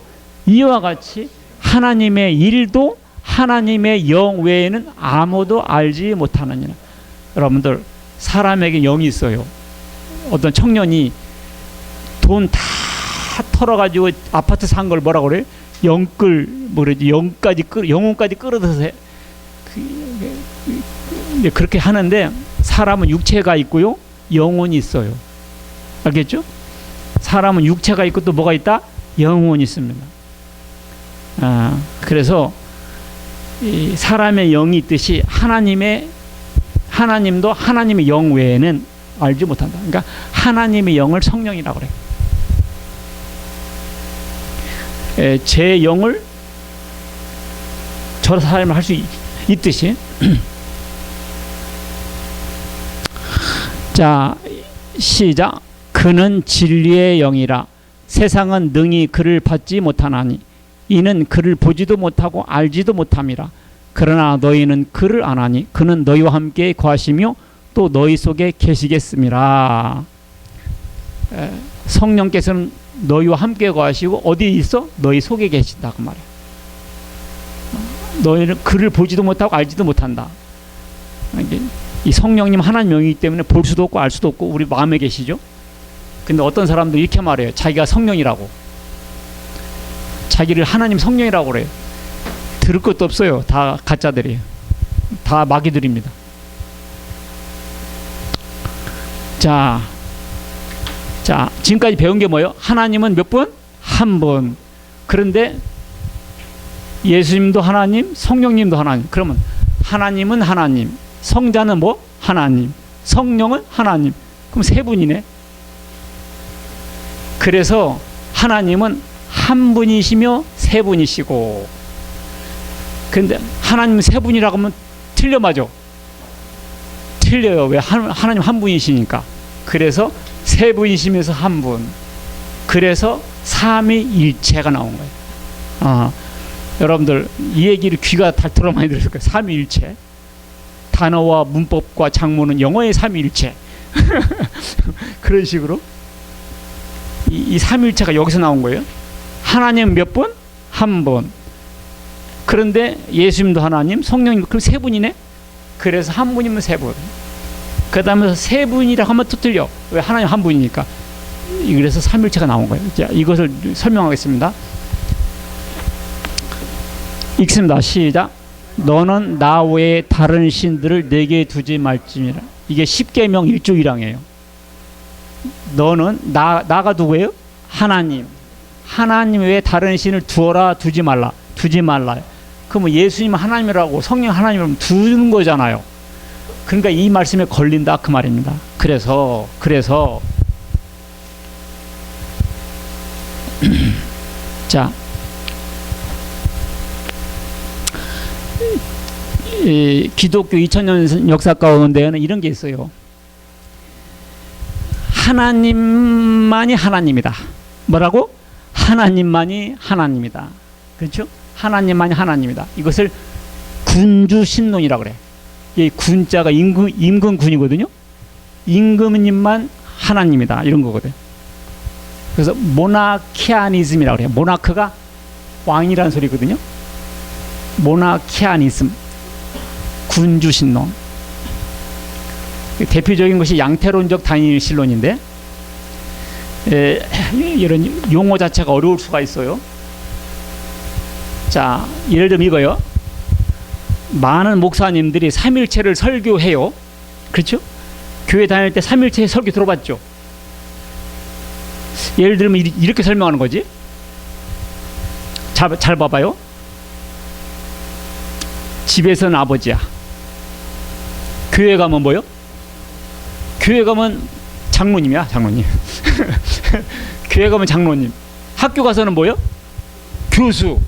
이와 같이 하나님의 일도 하나님의 영 외에는 아무도 알지 못하느니라. 여러분들 사람에게 영이 있어요. 어떤 청년이 돈 다 털어가지고 아파트 산 걸 뭐라고 그래요? 영끌 뭐 그러지? 영혼까지 끌어들여서 그렇게 하는데 사람은 육체가 있고요, 영혼이 있어요. 알겠죠? 사람은 육체가 있고 또 뭐가 있다? 영혼이 있습니다. 그래서 이 사람의 영이 있듯이 하나님도 하나님의 영 외에는 알지 못한다. 그러니까 하나님의 영을 성령이라고 그래요. 제 영을 저 사람을 할 수 있듯이. 자, 시작. 그는 진리의 영이라. 세상은 능히 그를 받지 못하나니 이는 그를 보지도 못하고 알지도 못함이라. 그러나 너희는 그를 아나니 그는 너희와 함께 거하시며 또 너희 속에 계시겠음이라. 성령께서는 너희와 함께 거하시고 어디에 있어? 너희 속에 계신다 그 말이야. 너희는 그를 보지도 못하고 알지도 못한다. 이 성령님 하나님 영이기 때문에 볼 수도 없고 알 수도 없고 우리 마음에 계시죠. 근데 어떤 사람도 이렇게 말해요. 자기가 성령이라고. 자기를 하나님 성령이라고 그래요. 들을 것도 없어요. 다 가짜들이에요. 다 마귀들입니다. 자, 지금까지 배운 게 뭐예요? 하나님은 몇 분? 한 분. 그런데 예수님도 하나님, 성령님도 하나님. 그러면 하나님은 하나님, 성자는 뭐? 하나님, 성령은 하나님. 그럼 세 분이네. 그래서 하나님은 한 분이시며 세 분이시고. 근데 하나님 세 분이라고 하면 틀려 맞아. 틀려요. 왜? 하나님 한 분이시니까. 그래서 세 분이시면서 한 분. 그래서 삼위일체가 나온 거예요. 여러분들 이 얘기를 귀가 닳도록 많이 들으실 거예요. 삼위일체. 단어와 문법과 작문은 영어의 삼위일체. 그런 식으로 이 삼위일체가 여기서 나온 거예요. 하나님 몇 분? 한 분. 그런데 예수님도 하나님, 성령님 그럼 세 분이네. 그래서 한 분이면 세 분. 그 다음에 세 분이라고 하면 또 틀려. 왜? 하나님 한 분이니까. 그래서 삼일체가 나온 거예요. 자, 이것을 설명하겠습니다. 읽습니다. 시작. 너는 나 외에 다른 신들을 내게 두지 말지니라. 이게 십계명 1조 1항이에요. 너는 나가 누구예요? 하나님. 하나님 외에 다른 신을 두어라 두지 말라. 두지 말라. 그러면 예수님 하나님이라고 성령 하나님을 두는 거잖아요. 그러니까 이 말씀에 걸린다 그 말입니다. 그래서 자, 이 기독교 2000년 역사 가운데에는 이런 게 있어요. 하나님만이 하나님이다. 뭐라고? 하나님만이 하나님이다. 그렇죠? 하나님만이 하나님이다. 이것을 군주신론이라고 그래. 이 군자가 임금군이거든요. 임금님만 하나님이다. 이런 거거든. 그래서 모나키아니즘이라고 그래요. 모나크가 왕이라는 소리거든요. 모나키아니즘. 군주신론. 대표적인 것이 양태론적 단일신론인데 이런 용어 자체가 어려울 수가 있어요. 자, 예를 들면 이거요. 많은 목사님들이 삼일체를 설교해요. 그렇죠? 교회 다닐 때 삼일체 설교 들어봤죠? 예를 들면 이렇게 설명하는 거지. 잘 봐봐요. 집에서는 아버지야. 교회 가면 뭐요? 교회 가면 장로님이야, 장로님. 교회 가면 장로님. 학교 가서는 뭐요? 교수.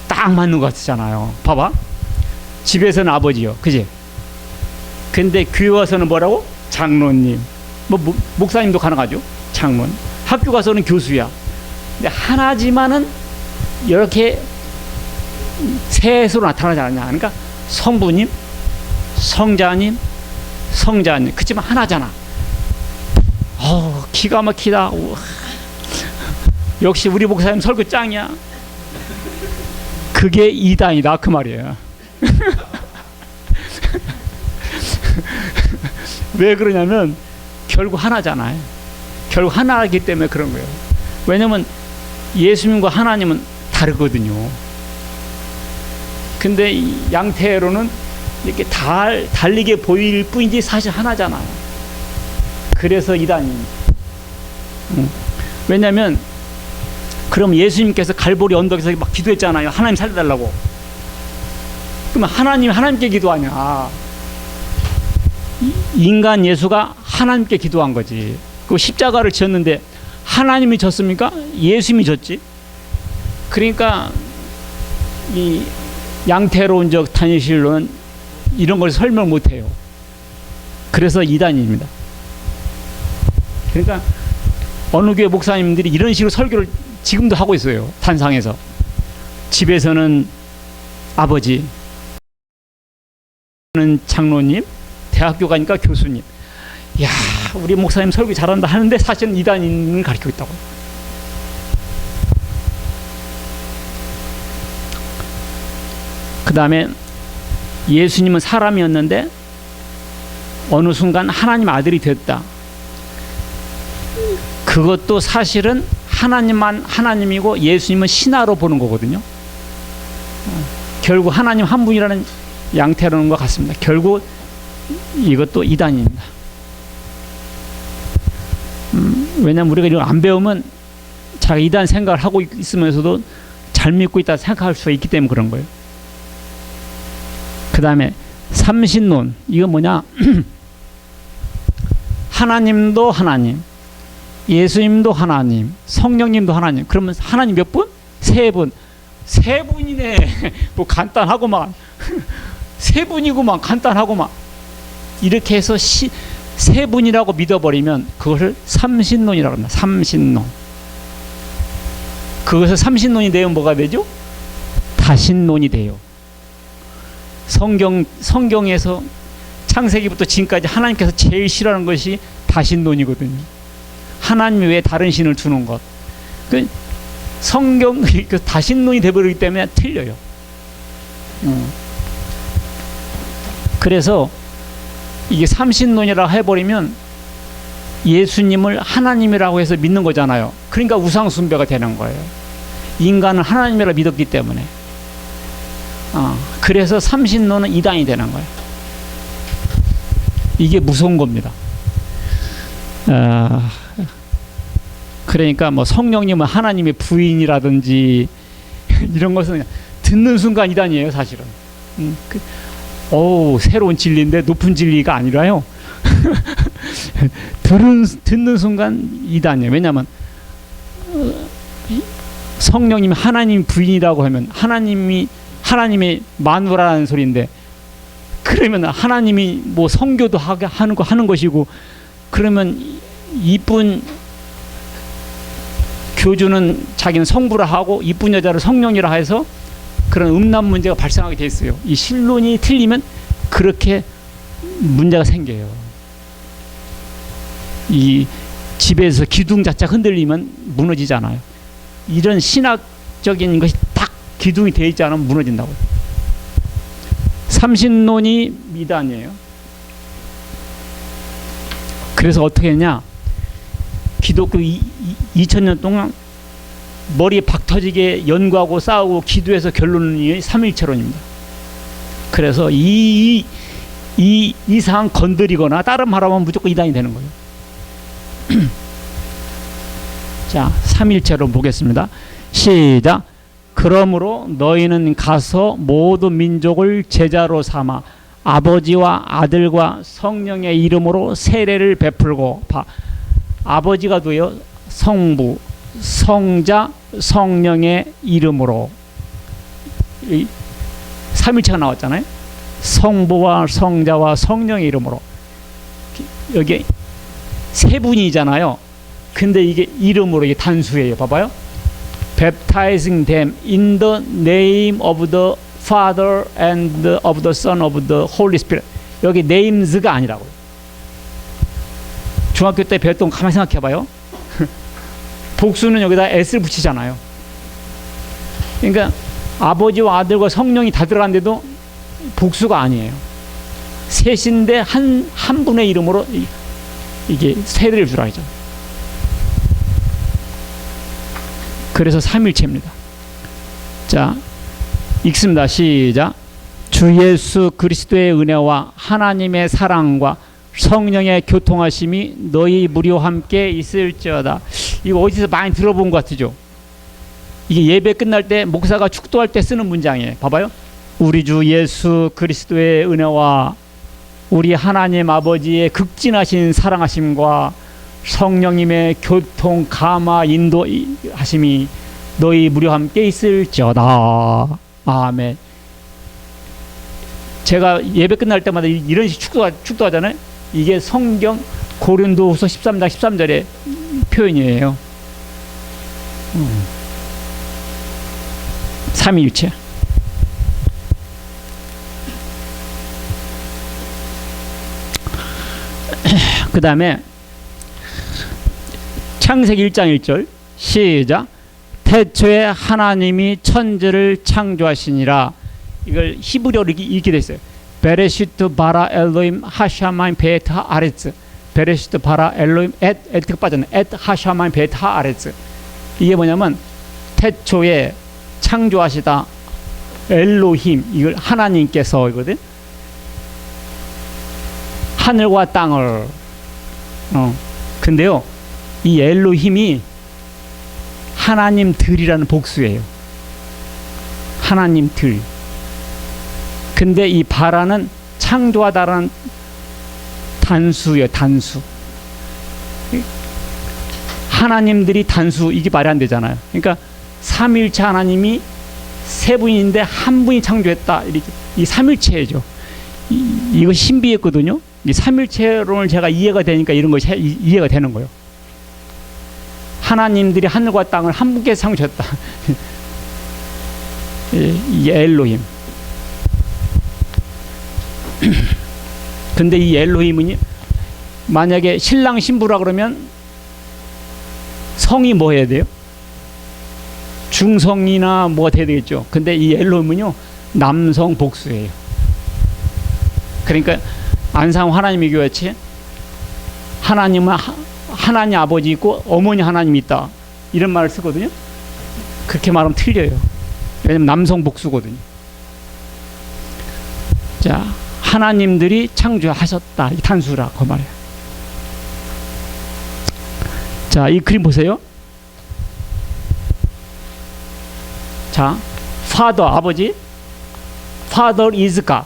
딱 맞는 것 같잖아요. 봐봐. 집에서는 아버지요. 그지? 근데 교회 와서는 뭐라고? 장로님. 목사님도 가능하죠. 장로님. 학교 가서는 교수야. 근데 하나지만은 이렇게 셋으로 나타나지 않냐. 그러니까 성부님, 성자님, 성자님. 그치만 하나잖아. 기가 막히다. 우와. 역시 우리 목사님 설교 짱이야. 그게 이단이다 그 말이에요. 왜 그러냐면 결국 하나잖아요. 결국 하나이기 때문에 그런 거예요. 왜냐면 예수님과 하나님은 다르거든요. 근데 이 양태로는 이렇게 달리게 보일 뿐이지 사실 하나잖아요. 그래서 이단입니다. 왜냐면 그럼 예수님께서 갈보리 언덕에서 막 기도했잖아요. 하나님 살려달라고. 그러면 하나님께 기도하냐. 인간 예수가 하나님께 기도한 거지. 그 십자가를 지었는데 하나님이 졌습니까? 예수님이 졌지. 그러니까 이 양태론적 단일신론은 이런 걸 설명 못해요. 그래서 이단입니다. 그러니까 어느 교회 목사님들이 이런 식으로 설교를 지금도 하고 있어요. 단상에서. 집에서는 아버지, 장로님, 대학교 가니까 교수님. 야, 우리 목사님 설교 잘한다 하는데 사실은 이단인을 가르치고 있다고. 그 다음에 예수님은 사람이었는데 어느 순간 하나님 아들이 됐다. 그것도 사실은 하나님만 하나님이고 예수님은 신하로 보는 거거든요. 결국 하나님 한 분이라는 양태라는 것 같습니다. 결국 이것도 이단입니다. 왜냐하면 우리가 이걸 안 배우면 자기가 이단 생각을 하고 있으면서도 잘 믿고 있다 생각할 수가 있기 때문에 그런 거예요. 그 다음에 삼신론, 이건 뭐냐? 하나님도 하나님, 예수님도 하나님, 성령님도 하나님. 그러면 하나님 몇 분? 세 분. 세 분이네. 뭐 간단하고만. 세 분이고만, 간단하고만. 이렇게 해서 세 분이라고 믿어버리면 그것을 삼신론이라고 합니다. 삼신론. 그것을 삼신론이 되면 뭐가 되죠? 다신론이 돼요. 성경에서 창세기부터 지금까지 하나님께서 제일 싫어하는 것이 다신론이거든요. 하나님 외에 다른 신을 두는 것. 그 성경 그 다신론이 되어버리기 때문에 틀려요. 그래서 이게 삼신론이라고 해버리면 예수님을 하나님이라고 해서 믿는 거잖아요. 그러니까 우상숭배가 되는 거예요. 인간은 하나님이라고 믿었기 때문에. 그래서 삼신론은 이단이 되는 거예요. 이게 무서운 겁니다. 그러니까 뭐 성령님은 하나님의 부인이라든지 이런 것은 듣는 순간 이단이에요, 사실은. 새로운 진리인데 높은 진리가 아니라요. 듣는 순간 이단이에요. 왜냐하면 성령님이 하나님 부인이라고 하면 하나님의 마누라라는 소리인데, 그러면 하나님이 뭐 성교도 하는 것이고, 그러면 이쁜 교주는 자기는 성부라 하고 이쁜 여자를 성령이라 해서 그런 음란 문제가 발생하게 돼 있어요. 이 신론이 틀리면 그렇게 문제가 생겨요. 이 집에서 기둥 자체가 흔들리면 무너지잖아요. 이런 신학적인 것이 딱 기둥이 되어 있지 않으면 무너진다고요. 삼신론이 미단이에요. 그래서 어떻게 했냐? 기독교 2000년 동안 머리에 박 터지게 연구하고 싸우고 기도해서 결론이 삼일체론입니다. 그래서 이 사항 건드리거나 다른 말하면 무조건 이단이 되는 거예요. 자, 삼일체론 보겠습니다. 시작. 그러므로 너희는 가서 모든 민족을 제자로 삼아 아버지와 아들과 성령의 이름으로 세례를 베풀고, 아버지가 돼요. 성부, 성자, 성령의 이름으로. 삼일체가 나왔잖아요. 성부와 성자와 성령의 이름으로. 여기 세 분이잖아요. 근데 이게 이름으로, 이게 단수예요. 봐봐요. Baptizing them in the name of the Father and of the Son of the Holy Spirit. 여기 names가 아니라고요. 중학교 때 배웠던 거 가만히 생각해 봐요. 복수는 여기다 s를 붙이잖아요. 그러니까 아버지와 아들과 성령이 다 들어간데도 복수가 아니에요. 셋인데 한 분의 이름으로 이게 세례를 주라 하죠. 그래서 삼일체입니다. 자, 읽습니다. 시작. 주 예수 그리스도의 은혜와 하나님의 사랑과 성령의 교통하심이 너희 무리와 함께 있을지어다. 이거 어디서 많이 들어본 것 같으죠? 이게 예배 끝날 때 목사가 축도할 때 쓰는 문장이에요. 봐봐요. 우리 주 예수 그리스도의 은혜와 우리 하나님 아버지의 극진하신 사랑하심과 성령님의 교통, 감화, 인도하심이 너희 무리와 함께 있을지어다. 아멘. 제가 예배 끝날 때마다 이런 식 축도하잖아요. 이게 성경 고린도후서 13장 13절의 표현이에요. 삼위일체. 그 다음에 창세기 1장 1절 시작. 태초에 하나님이 천지를 창조하시니라. 이걸 히브리어로 읽게 됐어요. 베레시트 바라 엘로임 하샤마임 베트 하아레츠. 베레시트 바라 엘로임 에트가 빠졌네. 에트 하샤마임 베트 하아레츠. 이게 뭐냐면 태초에 창조하시다 엘로힘, 이걸 하나님께서거든. 하늘과 땅을. 근데요, 이 엘로힘이 하나님들이라는 복수예요. 하나님들. 근데 이 바라는 창조하다라는 단수예요. 단수. 하나님들이 단수, 이게 말이 안 되잖아요. 그러니까 삼일체 하나님이 세 분인데 한 분이 창조했다. 이렇게. 이 삼일체죠. 이거 신비했거든요. 이 삼일체론을 제가 이해가 되니까 이런 것이 이해가 되는 거예요. 하나님들이 하늘과 땅을 한 분께 창조했다. 이 엘로힘. 근데 이 엘로힘은 만약에 신랑 신부라 그러면 성이 뭐 해야 돼요? 중성이나 뭐가 돼야 되겠죠. 근데 이 엘로힘은요, 남성 복수예요. 그러니까 안상 하나님의 교회치 하나님은 하나님 아버지 있고 어머니 하나님이 있다, 이런 말을 쓰거든요. 그렇게 말하면 틀려요. 왜냐면 남성 복수거든요. 자, 하나님들이 창조하셨다, 이 단수라 그 말이에요. 자, 이 그림 보세요. 자, Father, 아버지. Father is God.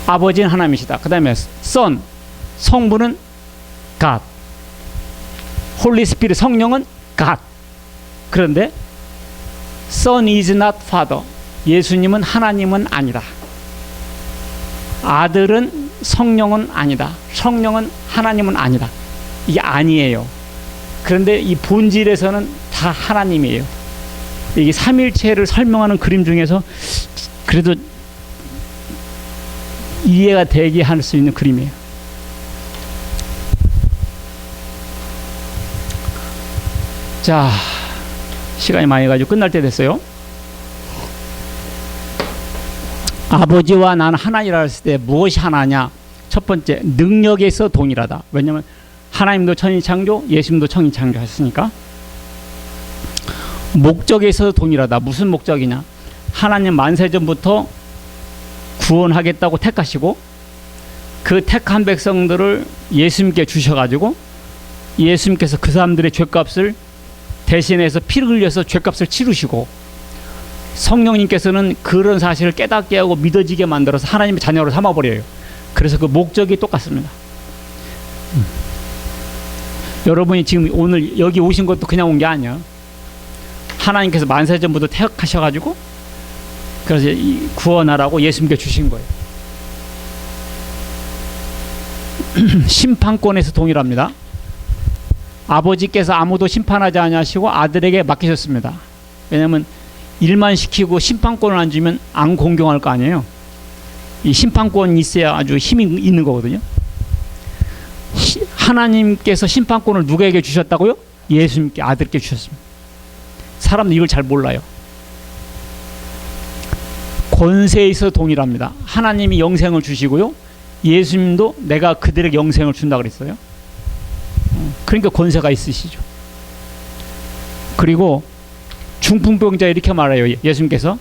아버지는 하나님이시다. 그 다음에 Son, 성부는 God. Holy Spirit, 성령은 God. 그런데 Son is not Father. 예수님은 하나님은 아니다. 아들은 성령은 아니다. 성령은 하나님은 아니다. 이게 아니에요. 그런데 이 본질에서는 다 하나님이에요. 이게 삼일체를 설명하는 그림 중에서 그래도 이해가 되게 할 수 있는 그림이에요. 자, 시간이 많이 가지고 끝날 때 됐어요. 아버지와 나는 하나니라 했을 때 무엇이 하나냐? 첫 번째, 능력에서 동일하다. 왜냐하면 하나님도 천지 창조, 예수님도 천지 창조하셨으니까. 목적에서 동일하다. 무슨 목적이냐? 하나님 만세전부터 구원하겠다고 택하시고 그 택한 백성들을 예수님께 주셔가지고 예수님께서 그 사람들의 죄값을 대신해서 피를 흘려서 죄값을 치르시고, 성령님께서는 그런 사실을 깨닫게 하고 믿어지게 만들어서 하나님의 자녀로 삼아버려요. 그래서 그 목적이 똑같습니다. 여러분이 지금 오늘 여기 오신 것도 그냥 온 게 아니야. 하나님께서 만세전부터 택하셔가지고 그래서 구원하라고 예수님께 주신 거예요. 심판권에서 동일합니다. 아버지께서 아무도 심판하지 아니하시고 아들에게 맡기셨습니다. 왜냐하면 일만 시키고 심판권을 안 주면 안 공경할 거 아니에요. 이 심판권이 있어야 아주 힘이 있는 거거든요. 하나님께서 심판권을 누구에게 주셨다고요? 예수님께, 아들께 주셨습니다. 사람들 이걸 잘 몰라요. 권세에 있어서 동일합니다. 하나님이 영생을 주시고요, 예수님도 내가 그들에게 영생을 준다 그랬어요. 그러니까 권세가 있으시죠. 그리고 중풍병자 이렇게 말해요. 예수님께서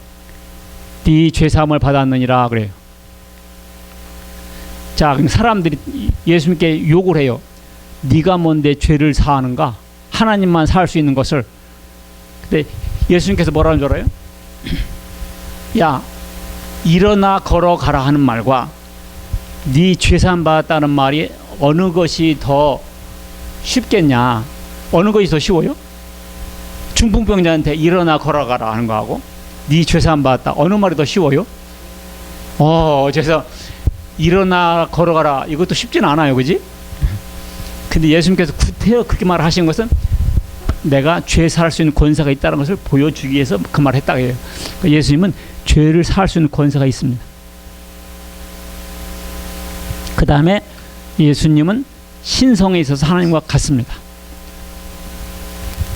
네 죄사함을 받았느니라 그래요. 자, 사람들이 예수님께 욕을 해요. 네가 뭔데 죄를 사하는가? 하나님만 사할 수 있는 것을. 근데 예수님께서 뭐라는 줄 알아요? 야, 일어나 걸어가라 하는 말과 네 죄사함 받았다는 말이 어느 것이 더 쉽겠냐? 어느 것이 더 쉬워요? 중풍병자한테 일어나 걸어가라 하는 거하고 네 죄사함 받았다, 어느 말이 더 쉬워요? 그래서 일어나 걸어가라, 이것도 쉽지는 않아요, 그지? 근데 예수님께서 구태여 그렇게 말하신 것은 내가 죄 사할 수 있는 권세가 있다는 것을 보여주기 위해서 그 말을 했다고 해요. 그러니까 예수님은 죄를 사할 수 있는 권세가 있습니다. 그 다음에 예수님은 신성에 있어서 하나님과 같습니다.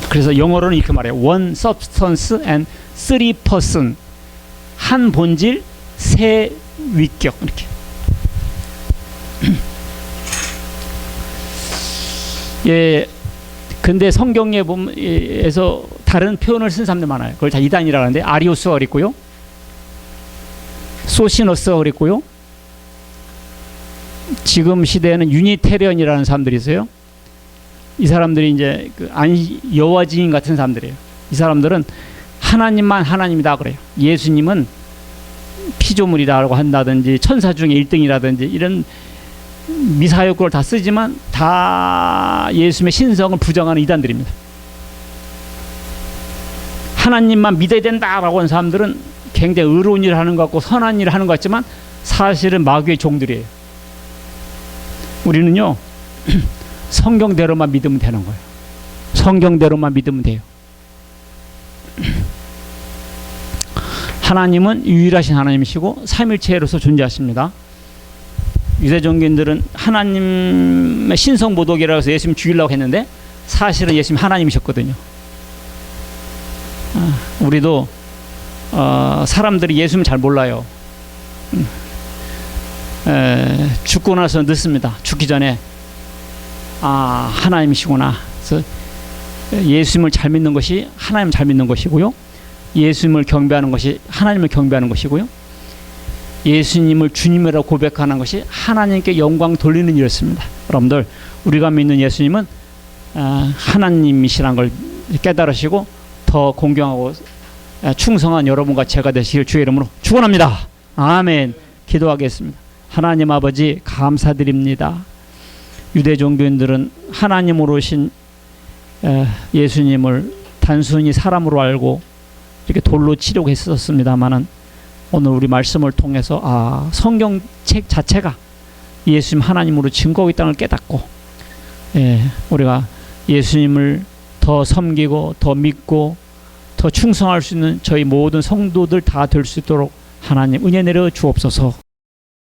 그래서 영어로는 이렇게 말해요. One substance and three person. 한 본질, 세 위격. 이렇게. 예, 근데 성경에 보면에서 다른 표현을 쓴 사람들 많아요. 그걸 다 이단이라고 하는데 아리오스가 그랬고요, 소시너스가 그랬고요, 지금 시대에는 유니테리언이라는 사람들이 있어요. 이 사람들이 이제 그 여호와 증인 같은 사람들이에요. 이 사람들은 하나님만 하나님이다 그래요. 예수님은 피조물이라고 한다든지 천사 중에 1등이라든지 이런 미사역을 다 쓰지만 다 예수님의 신성을 부정하는 이단들입니다. 하나님만 믿어야 된다라고 하는 사람들은 굉장히 의로운 일을 하는 것 같고 선한 일을 하는 것 같지만 사실은 마귀의 종들이에요. 우리는요 성경대로만 믿으면 되는 거예요. 성경대로만 믿으면 돼요. 하나님은 유일하신 하나님이시고 삼일체로서 존재하십니다. 유대종교인들은 하나님의 신성 모독이라고 해서 예수님 죽이려고 했는데 사실은 예수님 하나님이셨거든요. 우리도 사람들이 예수님 잘 몰라요. 죽고 나서 늦습니다. 죽기 전에 하나님이시구나. 그래서 예수님을 잘 믿는 것이 하나님을 잘 믿는 것이고요, 예수님을 경배하는 것이 하나님을 경배하는 것이고요, 예수님을 주님이라고 고백하는 것이 하나님께 영광 돌리는 일이었습니다. 여러분들, 우리가 믿는 예수님은 하나님이시라는 걸 깨달으시고 더 공경하고 충성한 여러분과 제가 되시길 주의 이름으로 축원합니다. 아멘. 기도하겠습니다. 하나님 아버지 감사드립니다. 유대 종교인들은 하나님으로 오신 예수님을 단순히 사람으로 알고 이렇게 돌로 치려고 했었습니다만은 오늘 우리 말씀을 통해서 성경책 자체가 예수님 하나님으로 증거하고 있다는 걸 깨닫고 우리가 예수님을 더 섬기고 더 믿고 더 충성할 수 있는 저희 모든 성도들 다 될 수 있도록 하나님 은혜 내려 주옵소서.